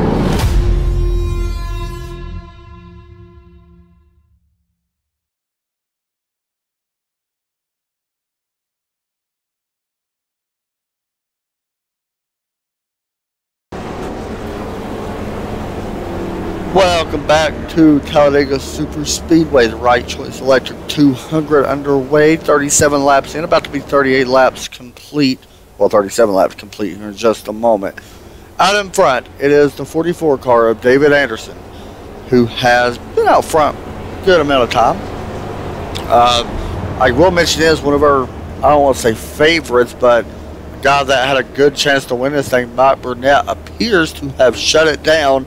Welcome back to Talladega Super Speedway, the Right Choice Electric 200 underway, 37 laps in, about to be 38 laps complete. Well, 37 laps complete here in just a moment. Out in front, it is the 44 car of David Anderson, who has been out front a good amount of time. I will mention this, one of our, I don't want to say favorites, but a guy that had a good chance to win this thing, Mike Burnett, appears to have shut it down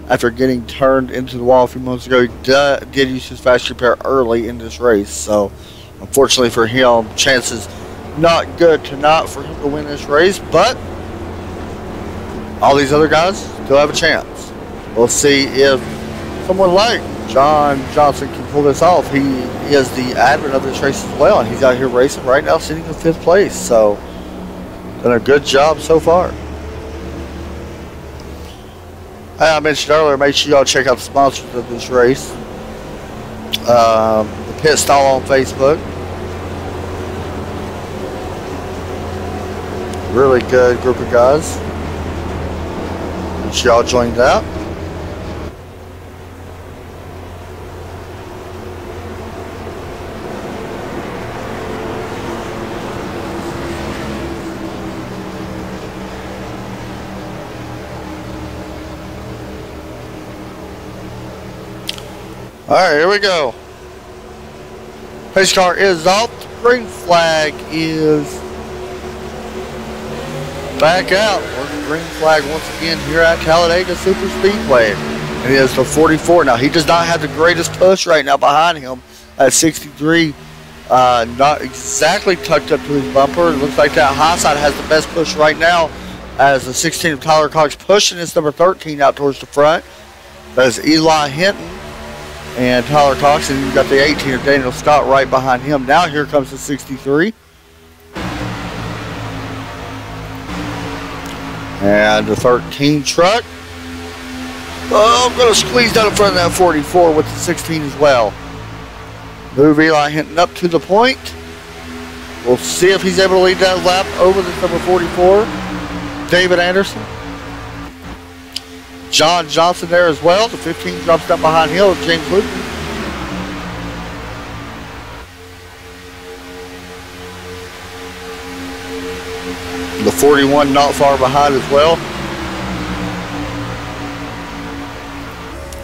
after getting turned into the wall a few months ago. He did use his fast repair early in this race, so unfortunately for him, chances not good for him to win this race, but all these other guys still have a chance. We'll see if someone like John Johnson can pull this off. He is the admin of this race as well, and he's out here racing right now, sitting in 5th place, so done a good job so far. As I mentioned earlier, make sure y'all check out the sponsors of this race. The Pit Stall on Facebook. Really good group of guys. Make sure y'all join that. Alright, here we go. Pace car is off. The green flag is back out. The green flag once again here at Talladega Super Speedway. It is the 44. Now, he does not have the greatest push right now behind him at 63. Not exactly tucked up to his bumper. It looks like that high side has the best push right now, as the 16 of Tyler Cox pushing his number 13 out towards the front. That is Eli Hinton and Tyler Cox, and you've got the 18 of Daniel Scott right behind him. Now here comes the 63. And the 13 truck. Oh, I'm going to squeeze down in front of that 44 with the 16 as well. Move Eli Hinton up to the point. We'll see if he's able to lead that lap over the number 44, David Anderson. John Johnson there as well. The 15 drops down behind him, James Luton. The 41 not far behind as well.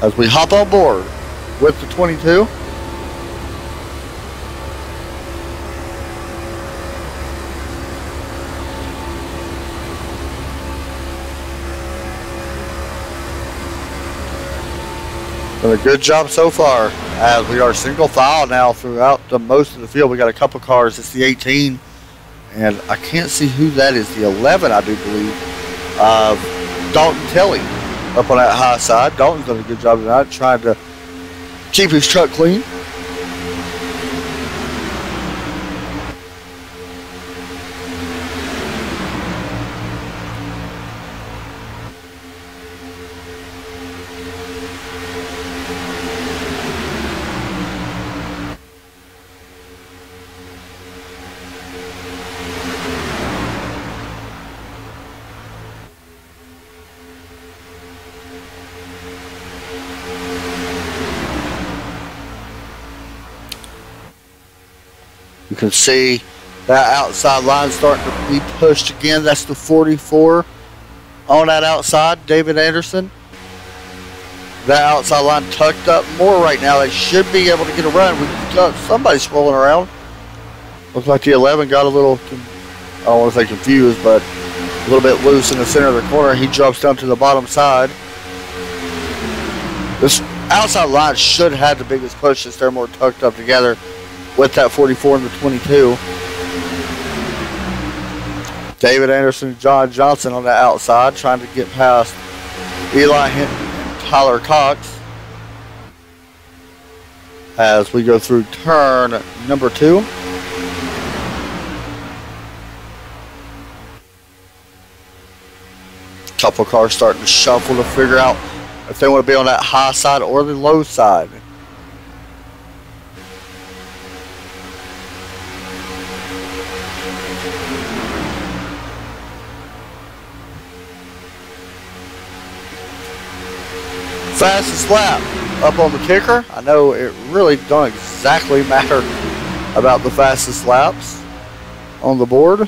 As we hop on board with the 22. Done a good job so far, as we are single file now throughout most of the field. We got a couple cars. It's the 18, and I can't see who that is. The 11, I do believe, Dalton Tilley up on that high side. Dalton's done a good job tonight, trying to keep his truck clean. You can see that outside line starting to be pushed again. That's the 44 on that outside, David Anderson. That outside line tucked up more right now. They should be able to get a run. We've got somebody swirling around. Looks like the 11 got a little, I don't want to say confused, but a little bit loose in the center of the corner. He drops down to the bottom side. This outside line should have the biggest push since they're more tucked up together with that 44 and the 22. David Anderson and John Johnson on the outside trying to get past Eli Hinton and Tyler Cox as we go through turn number 2. Couple cars starting to shuffle to figure out if they want to be on that high side or the low side. Fastest lap up on the ticker. I know it really don't exactly matter about the fastest laps on the board.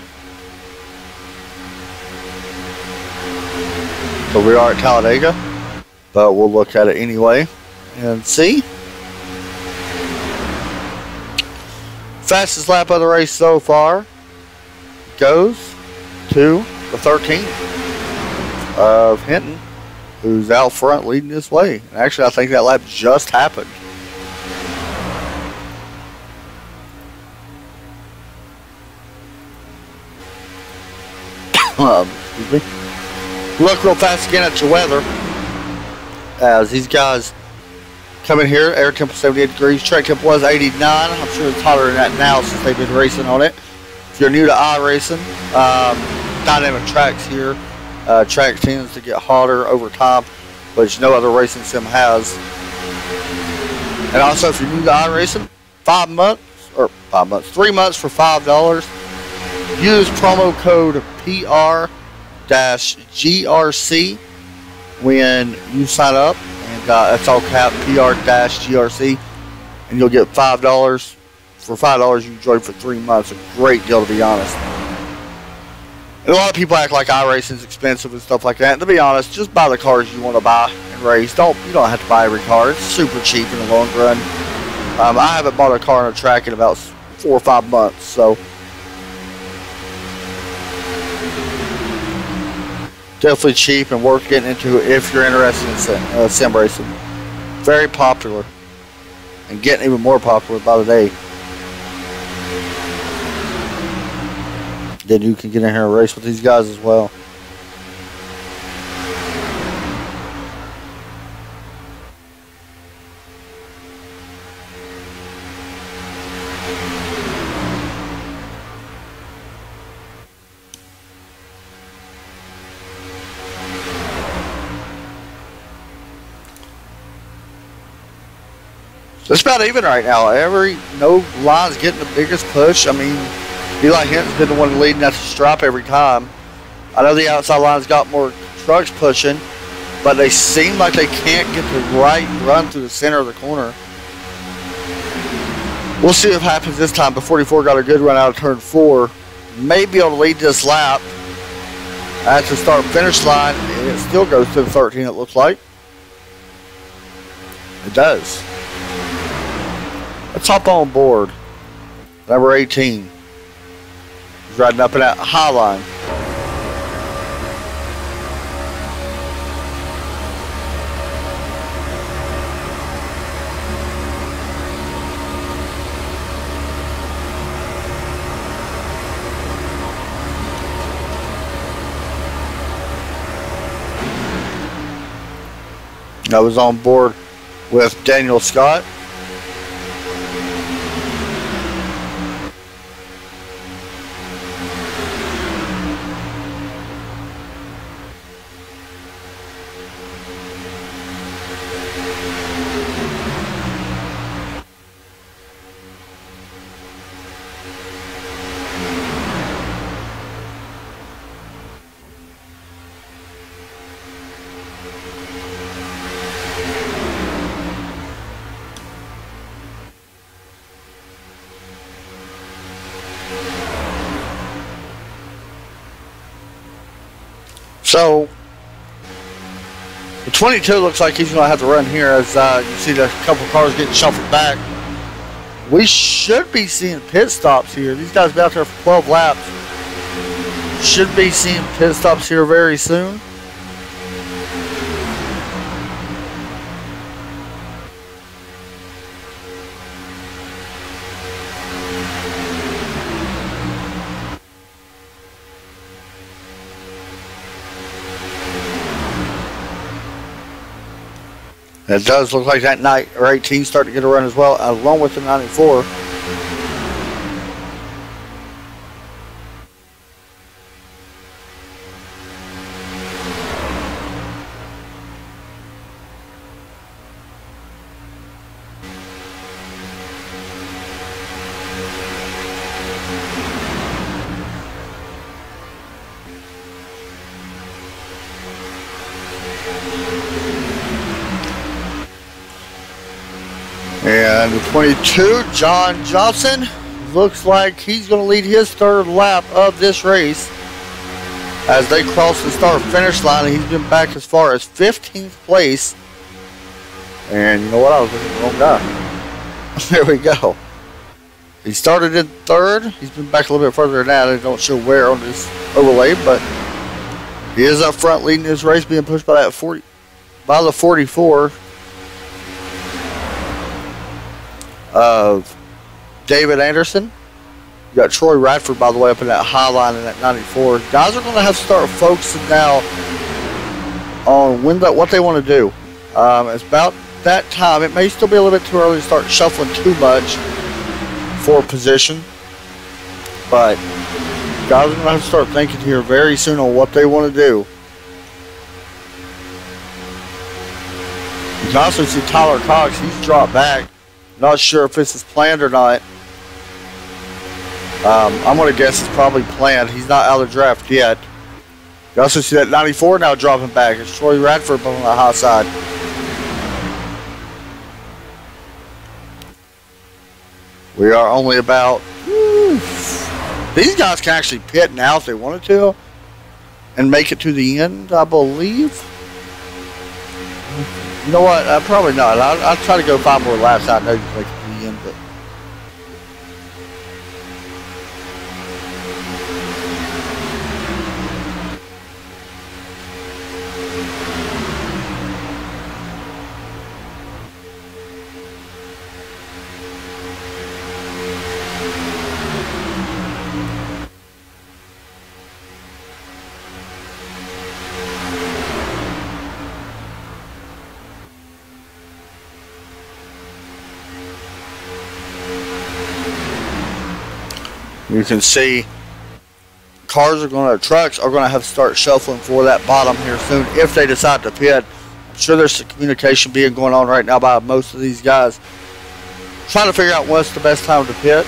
So we are at Talladega, but we'll look at it anyway and see. Fastest lap of the race so far goes to the 13th of Hinton, who's out front leading this way. And actually, I think that lap just happened. Excuse me. Look real fast again at your weather as these guys come in here. Air temp 78 degrees. Track temp was 89. I'm sure it's hotter than that now since they've been racing on it. If you're new to iRacing, dynamic tracks here. Track tends to get hotter over time, which no other racing sim has. And also, if you're new to iRacing, 3 months for $5. Use promo code PR-GRC when you sign up, and that's all cap PR-GRC, and you'll get $5. For $5, you enjoy for 3 months. A great deal, to be honest. And a lot of people act like iRacing is expensive and stuff like that. And to be honest, just buy the cars you want to buy and race. You don't have to buy every car. It's super cheap in the long run. I haven't bought a car on a track in about 4 or 5 months, so definitely cheap and worth getting into if you're interested in sim racing. Very popular, and getting even more popular by the day. Then you can get in here and race with these guys as well. So it's about even right now. No line's getting the biggest push. I mean, Eli Hinton's been the one leading at the stripe every time. I know the outside line's got more trucks pushing, but they seem like they can't get the right run through the center of the corner. We'll see what happens this time. But 44 got a good run out of turn 4. May be able to lead this lap at the start-finish line, and it still goes to the 13, it looks like. It does. Let's hop on board. Number 18. He's riding up in that high line. I was on board with Daniel Scott. So, the 22 looks like he's going to have to run here as you see the couple cars getting shuffled back. We should be seeing pit stops here. These guys have been out there for 12 laps. Should be seeing pit stops here very soon. It does look like that 18 starting to get a run as well, along with the 94. And the 22, John Johnson, looks like he's going to lead his third lap of this race as they cross the start finish line. And he's been back as far as 15th place. And you know what? I was looking at the wrong guy. There we go. He started in third. He's been back a little bit further than that. I don't show where on this overlay, but he is up front leading this race, being pushed by that 40, by the 44. Of David Anderson. You got Troy Radford, by the way, up in that high line in that 94. Guys are going to have to start focusing now on what they want to do. It's about that time. It may still be a little bit too early to start shuffling too much for position, but guys are going to have to start thinking here very soon on what they want to do. You can also see Tyler Cox. He's dropped back. Not sure if this is planned or not. I'm going to guess it's probably planned. He's not out of the draft yet. You also see that 94 now dropping back. It's Troy Radford on the high side. We are only about... These guys can actually pit now if they wanted to and make it to the end, I believe. You know what? Probably not. I'll try to go 5 more laps. I know you can make it to the end, but you can see trucks are going to have to start shuffling for that bottom here soon if they decide to pit. I'm sure there's some communication being going on right now by most of these guys trying to figure out what's the best time to pit.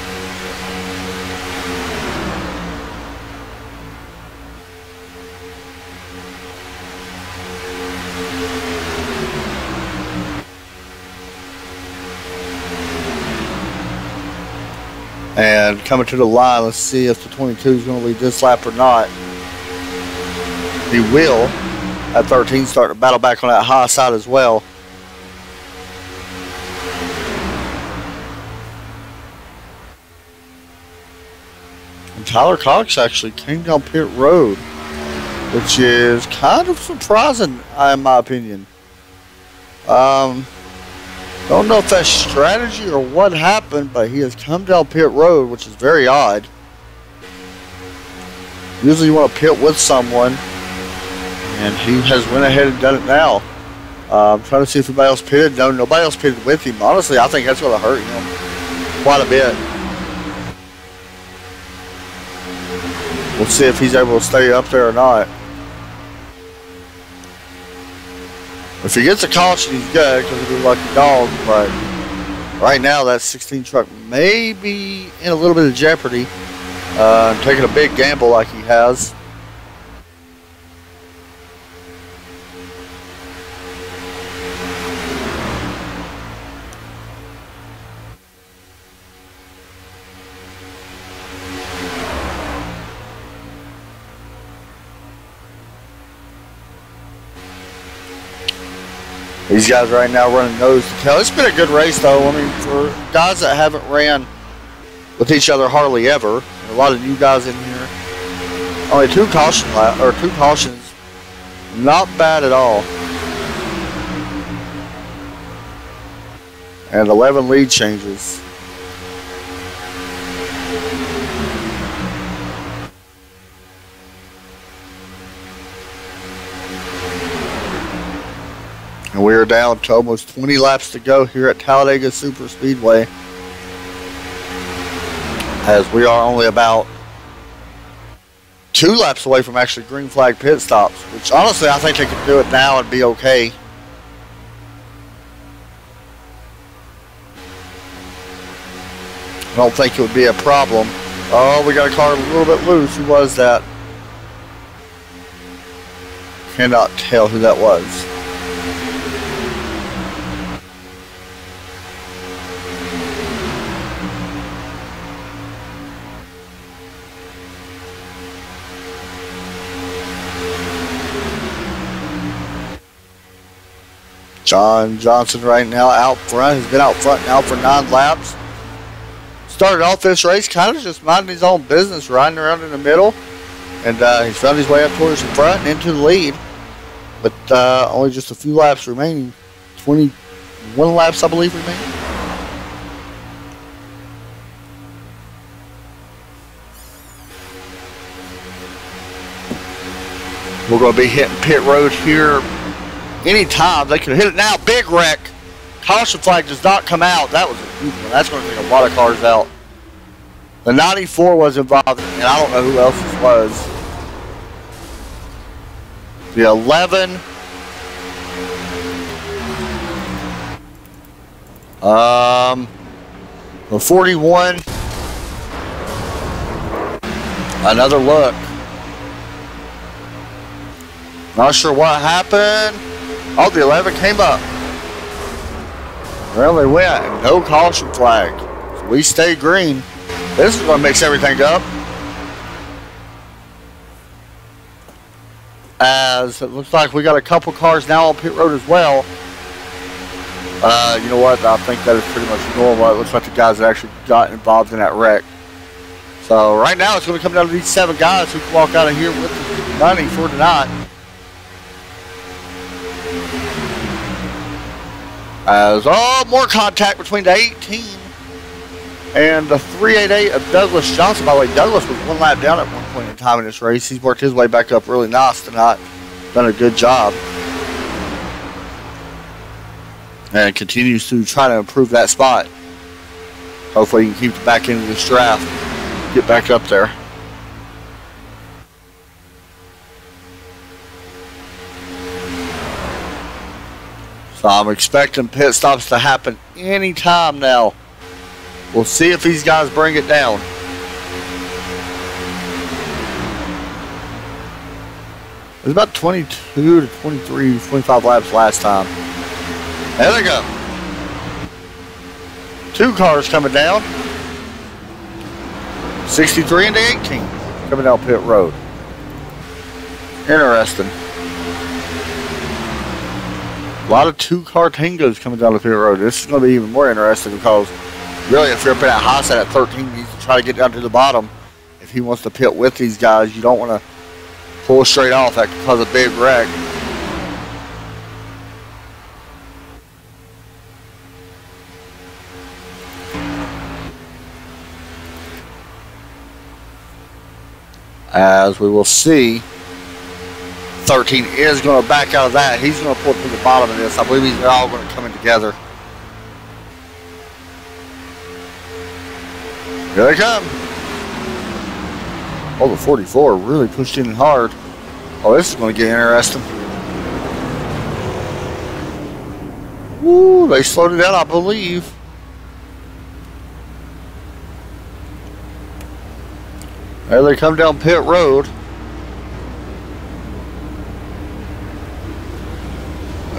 And coming to the line, let's see if the 22 is going to lead this lap or not. He will. At 13, start to battle back on that high side as well. And Tyler Cox actually came down pit road, which is kind of surprising, in my opinion. Don't know if that's strategy or what happened, but he has come down pit road, which is very odd. Usually you want to pit with someone, and he has went ahead and done it now. I'm trying to see if anybody else pitted. No, nobody else pitted with him. Honestly, I think that's going to hurt him quite a bit. We'll see if he's able to stay up there or not. If he gets a caution, he's good because he'll be like a dog. But right now, that 16 truck may be in a little bit of jeopardy. Taking a big gamble like he has. These guys right now running nose to tail. It's been a good race, though. I mean, for guys that haven't ran with each other hardly ever, a lot of new guys in here. Only two cautions. Not bad at all. And 11 lead changes. And we are down to almost 20 laps to go here at Talladega Super Speedway, as we are only about 2 laps away from actually green flag pit stops, which honestly I think they could do it now and be okay. I don't think it would be a problem. Oh, we got a car a little bit loose. Who was that? Cannot tell who that was. John Johnson right now out front. He's been out front now for 9 laps. Started off this race kind of just minding his own business, riding around in the middle. And he's found his way up towards the front and into the lead. But only just a few laps remaining. 21 laps, I believe, remaining. We're going to be hitting pit road here anytime. They could hit it now. Big wreck. Caution flag does not come out. That was a huge one. That's going to take a lot of cars out. The 94 was involved, and I don't know who else this was. The 11. The 41. Another look. Not sure what happened. Oh, the 11 came up. Well, they went. No caution flag. So we stay green. This is going to mix everything up. As it looks like we got a couple cars now on pit road as well. You know what? I think that is pretty much normal. It looks like the guys that actually got involved in that wreck. So right now it's going to come down to these 7 guys who can walk out of here with the money for tonight. As more contact between the 18 and the 388 of Douglas Johnson. By the way, Douglas was 1 lap down at one point in time in this race. He's worked his way back up really nice tonight. Done a good job. And continues to try to improve that spot. Hopefully he can keep it back into this draft. Get back up there. So I'm expecting pit stops to happen anytime now. We'll see if these guys bring it down. It was about 22 to 23, 25 laps last time. There they go. 2 cars coming down. 63 and 18 coming down pit road. Interesting. A lot of 2-car tangos coming down the pit road. This is going to be even more interesting because really if you're up in that high side at 13, he needs to try to get down to the bottom. If he wants to pit with these guys, you don't want to pull straight off. That could cause a big wreck. As we will see, 13 is going to back out of that. He's going to pull to the bottom of this. I believe they're all going to come in together. Here they come. Oh, the 44 really pushed in hard. Oh, this is going to get interesting. Woo, they slowed it down, I believe. There they come down pit road.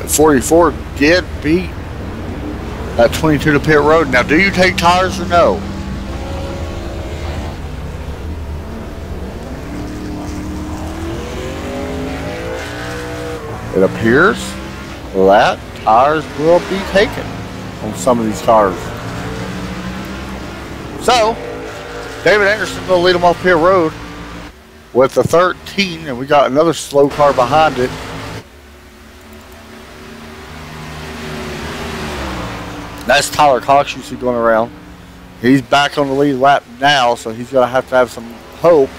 44 did beat that 22 to pit road. Now, do you take tires or no? It appears that tires will be taken on some of these cars. So, David Anderson will lead them off pit road with the 13, and we got another slow car behind it. That's Tyler Cox you see going around. He's back on the lead lap now, so he's going to have some hope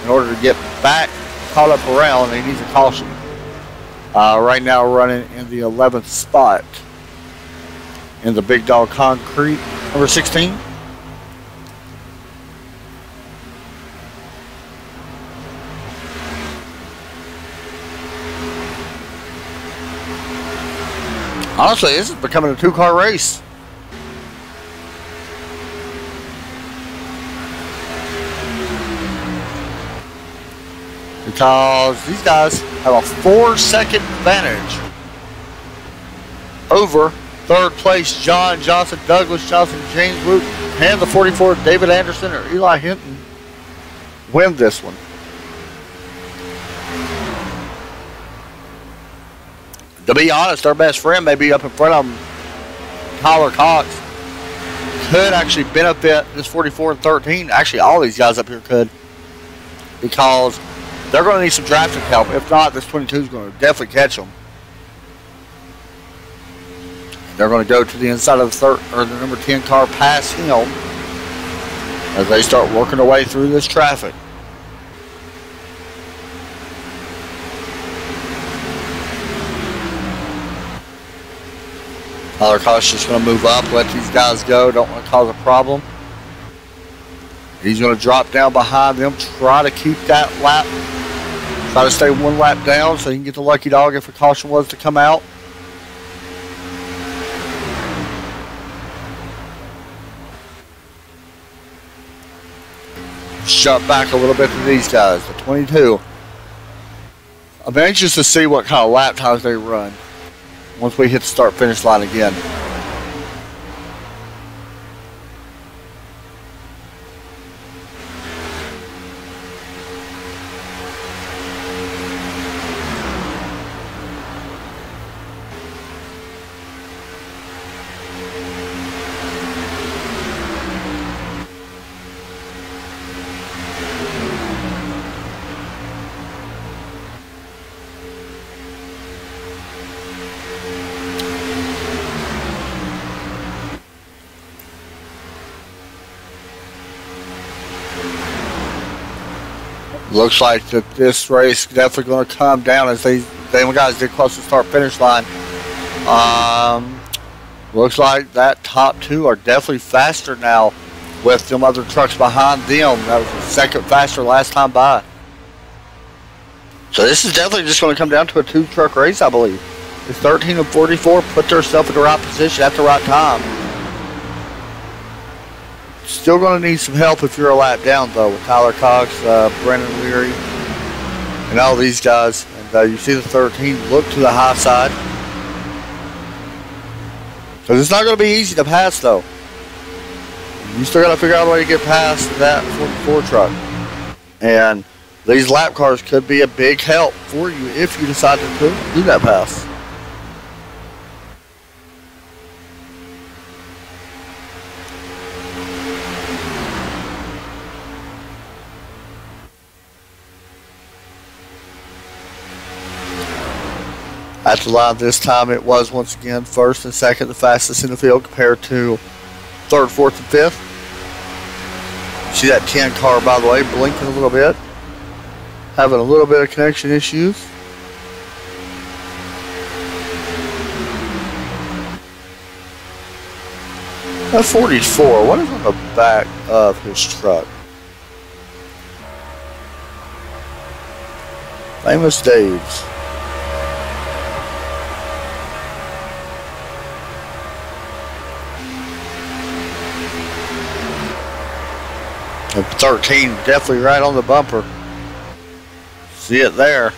in order to get back, caught up around, and he needs a caution. Right now running in the 11th spot in the Big Dog Concrete, number 16. Honestly, this is becoming a two-car race. Because these guys have a 4-second advantage over third place John Johnson, Douglas Johnson, James Wooten, and the 44 David Anderson or Eli Hinton win this one. To be honest, our best friend may be up in front of him. Tyler Cox could actually benefit this 44 and 13. Actually, all these guys up here could, because they're going to need some drafting help. If not, this 22 is going to definitely catch them. They're going to go to the inside of the number 10 car past him as they start working their way through this traffic. Tyler Cox just going to move up, let these guys go. Don't want to cause a problem. He's going to drop down behind them, try to keep that lap. Try to stay one lap down so he can get the lucky dog if a caution was to come out. Shut back a little bit to these guys, the 22. I'm anxious to see what kind of lap times they run once we hit the start-finish line again. Looks like that this race is definitely going to come down as they guys get close to the start-finish line. Looks like that top two are definitely faster now with them other trucks behind them. That was the second faster last time by. So this is definitely just going to come down to a two-truck race, I believe. The 13 and 44 put themselves in the right position at the right time. Still going to need some help if you're a lap down, though, with Tyler Cox, Brennan Leary, and all these guys. And you see the 13 look to the high side. Because it's not going to be easy to pass, though. You still got to figure out a way to get past that 44 truck. And these lap cars could be a big help for you if you decide to do that pass. At the line this time, it was once again first and second, the fastest in the field compared to third, fourth, and fifth. See that 10 car, by the way, blinking a little bit, having a little bit of connection issues. That 44, what is on the back of his truck? Famous Dave's. And 13 definitely right on the bumper. See it there.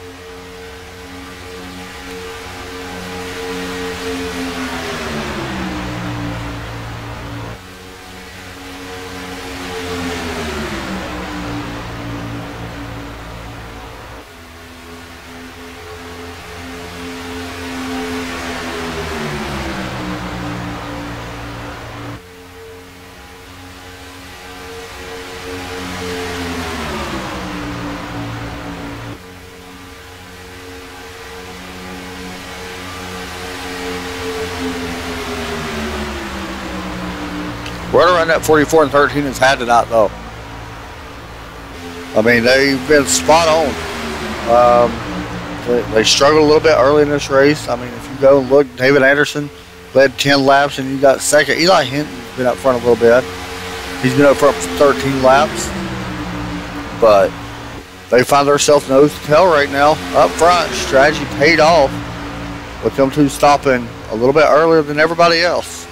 Right around that 44 and 13 has had tonight, though. I mean, they've been spot on. They struggled a little bit early in this race. I mean, if you go and look, David Anderson led 10 laps and you got second. Eli Hinton's been up front a little bit. He's been up front for 13 laps. But they find themselves nose to tail right now. Up front, strategy paid off with them two stopping a little bit earlier than everybody else.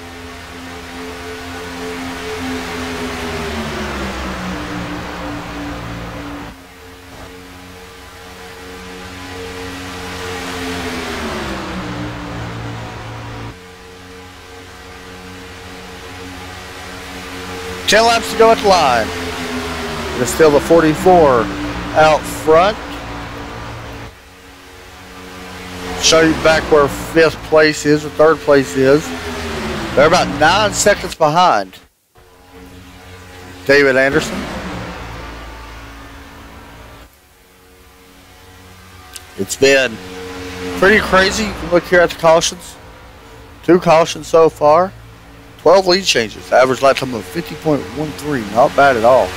Ten laps to go at the line. It's still the 44 out front. Show you back where 5th place is or 3rd place is. They're about 9 seconds behind David Anderson. It's been pretty crazy. You can look here at the cautions. 2 cautions so far. 12 lead changes. Average lap time of 50.13. Not bad at all.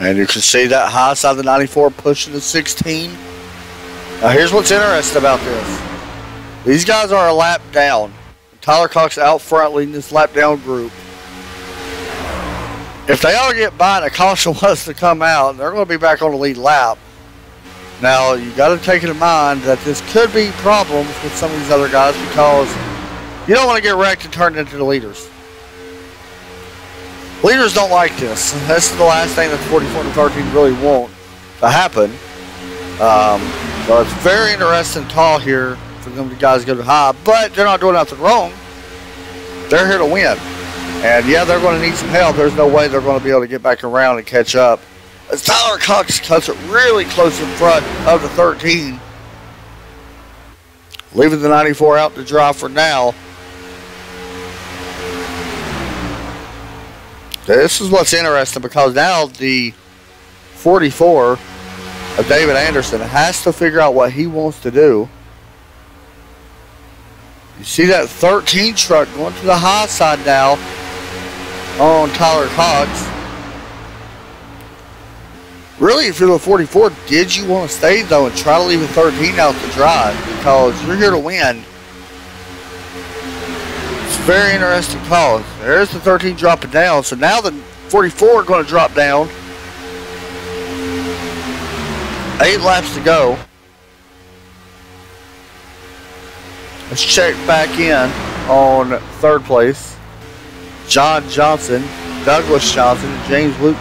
And you can see that high side of the 94 pushing the 16. Now here's what's interesting about this. These guys are a lap down. Tyler Cox out front leading this lap down group. If they all get by and a caution was to come out, they're going to be back on the lead lap. Now you got to take it in mind that this could be problems with some of these other guys because you don't want to get wrecked and turned into the leaders. Leaders don't like this. This is the last thing that 44 and 13 really want to happen. So it's very interesting call here for them to guys go to high, but they're not doing nothing wrong. They're here to win. And yeah, they're going to need some help. There's no way they're going to be able to get back around and catch up. As Tyler Cox cuts it really close in front of the 13. Leaving the 94 out to dry for now. This is what's interesting because now the 44 of David Anderson has to figure out what he wants to do. You see that 13 truck going to the high side now on Tyler Cox. Really, if you're the 44, did you want to stay though and try to leave the 13 out to dry because you're here to win? Very interesting call. There's the 13 dropping down. So now the 44 are going to drop down. 8 laps to go. Let's check back in on 3rd place. John Johnson, Douglas Johnson, and James Luton.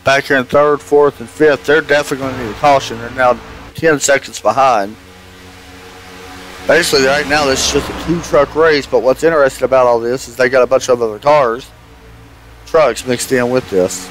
Back here in 3rd, 4th, and 5th. They're definitely going to need a caution. They're now 10 seconds behind. Basically, right now, this is just a 2-truck race, but what's interesting about all this is they got a bunch of other cars, trucks mixed in with this.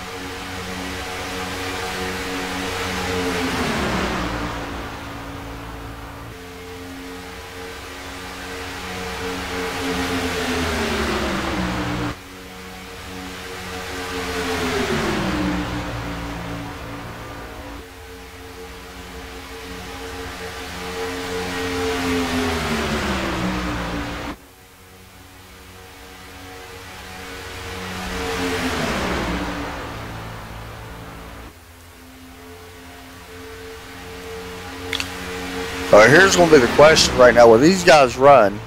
Here's going to be the question right now. Where these guys run.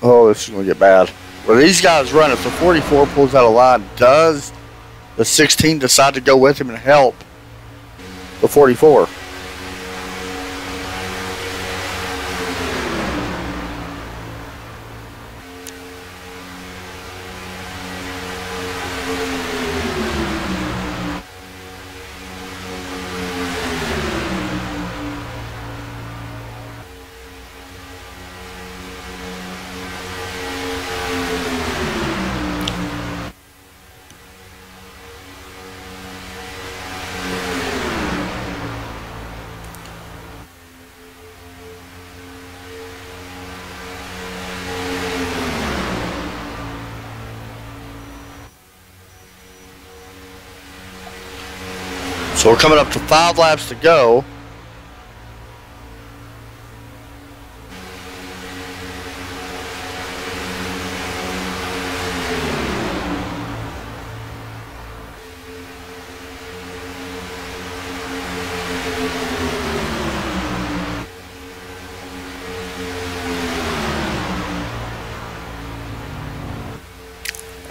Oh, this is going to get bad. Where these guys run, if the 44 pulls out a line, does the 16 decide to go with him and help the 44? So we're coming up to 5 laps to go.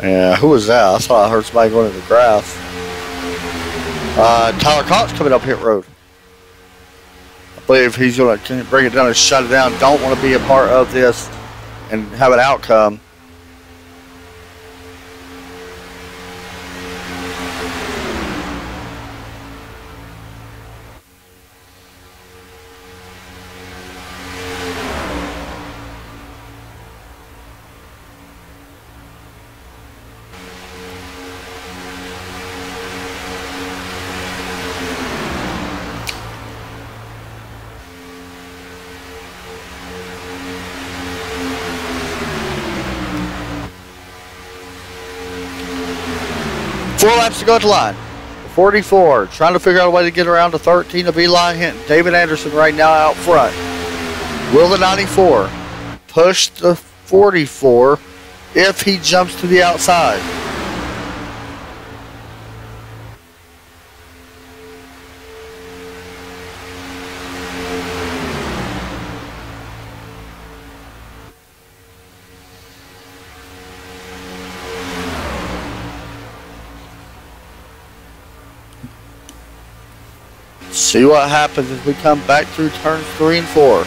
Yeah, who was that? I thought I heard somebody going in the grass. Tyler Cox coming up hit road. I believe he's going to bring it down and shut it down. Don't want to be a part of this and have an outcome. Four laps to go at the line. 44, trying to figure out a way to get around to 13 of Eli Hinton. David Anderson right now out front. Will the 94 push the 44 if he jumps to the outside? See what happens as we come back through turns 3 and 4.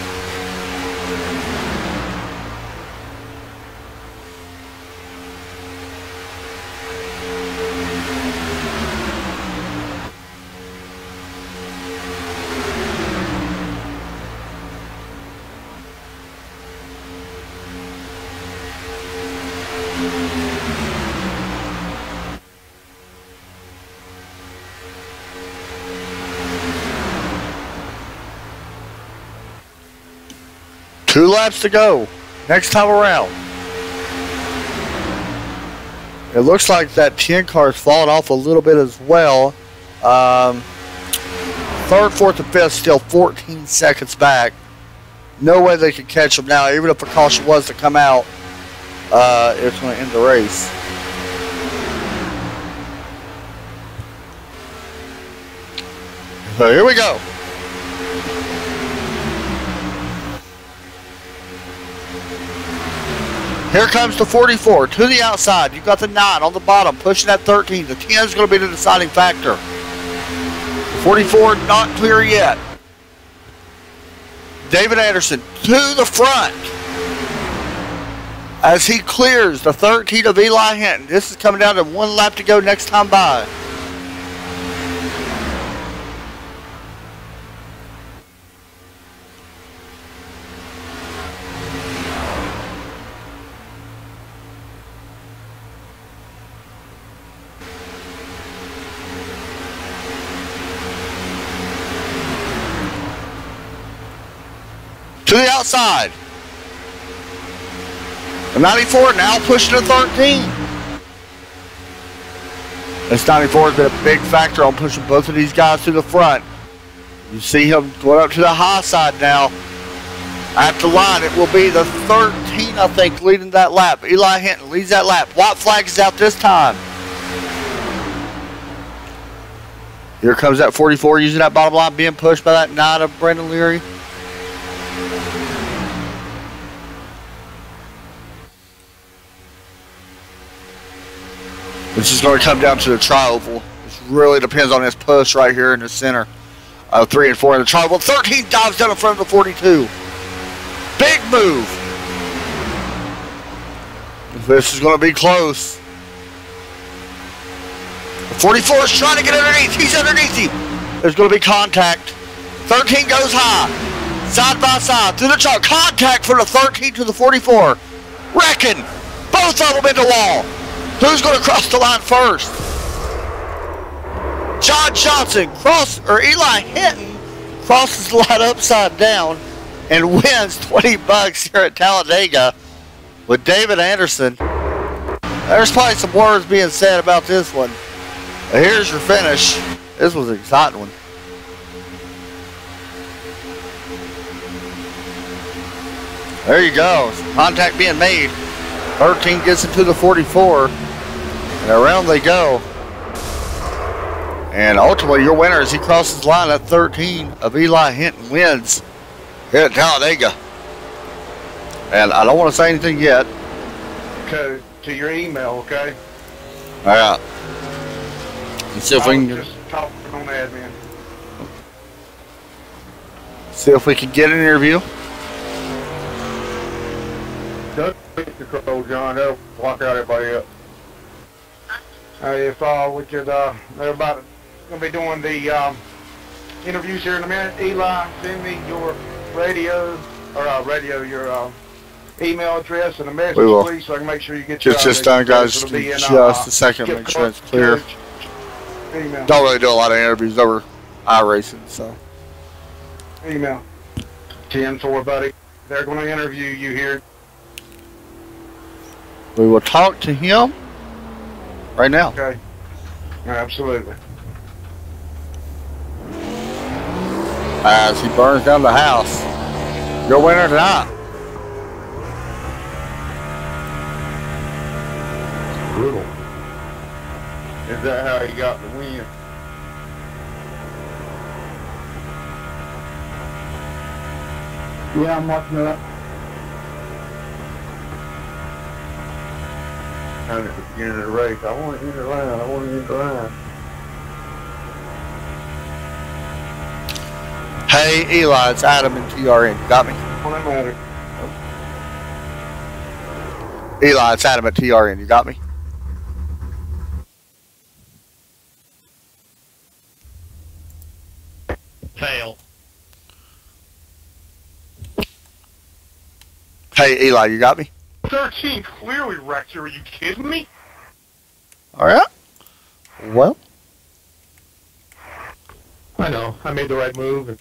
Two laps to go. Next time around. It looks like that 10 car is falling off a little bit as well. Third, fourth, and fifth still 14 seconds back. No way they can catch them now. Even if a caution was to come out, it's going to end the race. So here we go. Here comes the 44 to the outside. You've got the 9 on the bottom pushing that 13. The 10 is going to be the deciding factor. The 44 not clear yet. David Anderson to the front as he clears the 13 of Eli Hinton. This is coming down to 1 lap to go next time by. To the outside. The 94 now pushing to 13. This 94 has been a big factor on pushing both of these guys to the front. You see him going up to the high side now. At the line, it will be the 13, I think, leading that lap. Eli Hinton leads that lap. White flag is out this time. Here comes that 44 using that bottom line, being pushed by that 9 of Brendan Leary. This is going to come down to the tri-oval. This really depends on this push right here in the center of 3 and 4 in the tri-oval. 13 dives down in front of the 42. Big move. This is going to be close. The 44 is trying to get underneath. He's underneath him. There's going to be contact. 13 goes high. Side by side through the truck. Contact from the 13 to the 44. Wrecking. Both of them in the wall. Who's going to cross the line first? John Johnson Eli Hinton crosses the line upside down and wins $20 here at Talladega with David Anderson. There's probably some words being said about this one. But here's your finish. This was an exciting one. There you go. Contact being made. 13 gets into the 44. And around they go. And ultimately, your winner, as he crosses the line at 13 of Eli Hinton, wins here at Talladega. And I don't want to say anything yet. Okay, to your email, okay? All right. Let's see if we can just talking on admin. see if we can get an interview. Don't take the control, John. They'll block out everybody up. If we could, they're about going to be doing the interviews here in a minute. Eli, send me your radio, your email address and a message, please, so I can make sure you get your Just done, guys. Just a second, make sure it's clear. Email. Don't really do a lot of interviews over iRacing, so. Email. 10-4, buddy. They're going to interview you here. We will talk to him right now. Okay. Absolutely. As he burns down the house. Your winner tonight. Brutal. Is that how he got the win? Yeah, I'm watching it up. And at the beginning of the race, I want to enter the line, I want to enter the line. Hey, Eli, it's Adam and TRN. You got me? Well, that matter. Eli, it's Adam at TRN. You got me? Fail. Hey, Eli, you got me? 13 clearly wrecked you. Are you kidding me? All right. Well. I know. I made the right move.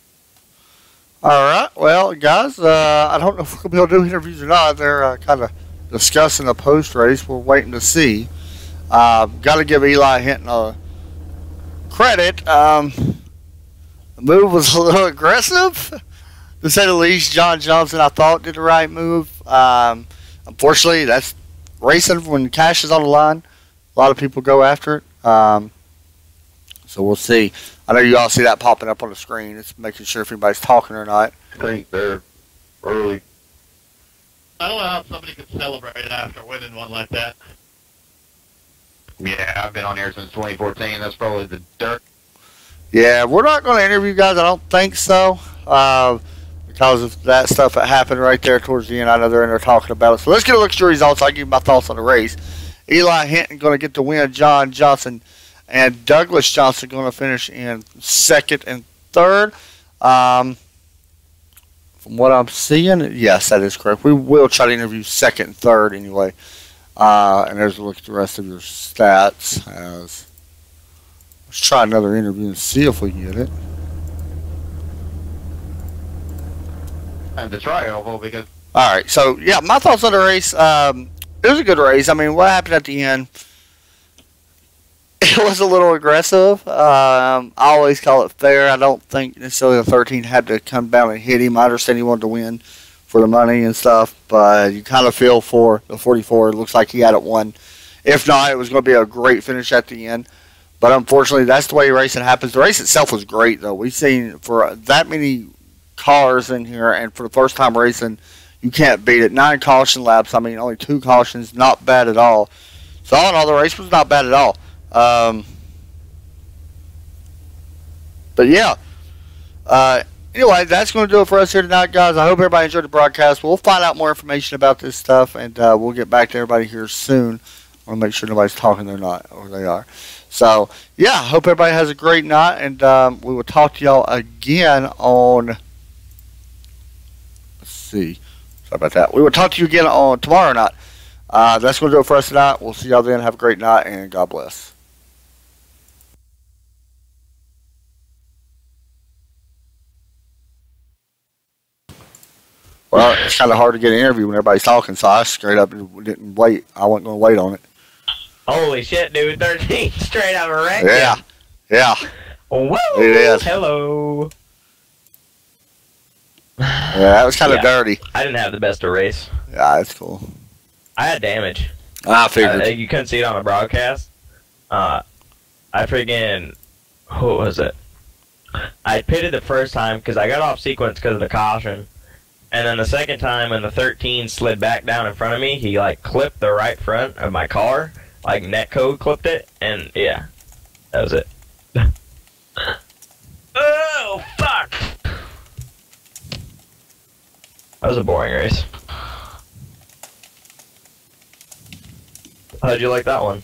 All right. Well, guys, I don't know if we're going to be able to do interviews or not. They're kind of discussing the post-race. We're waiting to see. Got to give Eli Hinton a credit. The move was a little aggressive, to say the least. John Johnson, I thought, did the right move. Unfortunately, that's racing when cash is on the line. A lot of people go after it. So we'll see. I know you all see that popping up on the screen. It's making sure if anybody's talking or not. I think they're early. I don't know how somebody could celebrate after winning one like that. Yeah, I've been on here since 2014. That's probably the dirt. Yeah, we're not going to interview guys. I don't think so. Because of that stuff that happened right there towards the end. I know they're in there talking about it. So let's get a look at your results. I'll give you my thoughts on the race. Eli Hinton going to get the win. John Johnson and Douglas Johnson going to finish in second and third. From what I'm seeing, yes, that is correct. We will try to interview second and third anyway. And there's a look at the rest of your stats. Let's try another interview and see if we can get it. And to try helpful because. All right, so yeah, my thoughts on the race. It was a good race. I mean, what happened at the end? It was a little aggressive. I always call it fair. I don't think necessarily the 13 had to come down and hit him. I understand he wanted to win for the money and stuff, but you kind of feel for the 44. It looks like he had it won. If not, it was going to be a great finish at the end. But unfortunately, that's the way racing happens. The race itself was great, though. We've seen for that many cars in here, and for the first time racing, you can't beat it. 9 caution laps. I mean, only 2 cautions, not bad at all. So all in all, the race was not bad at all. But yeah. Anyway, that's going to do it for us here tonight, guys. I hope everybody enjoyed the broadcast. We'll find out more information about this stuff, and we'll get back to everybody here soon. I want to make sure nobody's talking. They're not, or they are. So, yeah, hope everybody has a great night, and we will talk to y'all again on, let's see, sorry about that. We will talk to you again on tomorrow night. That's going to do it for us tonight. We'll see y'all then. Have a great night, and God bless. Well, it's kind of hard to get an interview when everybody's talking, so I straight up didn't wait. I wasn't going to wait on it. Holy shit, dude. 13 straight out of a wreck. Yeah. Yeah. Whoa! He did. Hello. Yeah, that was kind of Yeah. dirty. I didn't have the best of race. Yeah, that's cool. I had damage. I figured. You couldn't see it on the broadcast. I friggin', what was it? I pitted the first time because I got off sequence because of the caution. And then the second time when the 13 slid back down in front of me, he like clipped the right front of my car. Like netcode clipped it. And yeah, that was it. Oh, fuck! That was a boring race. How'd you like that one?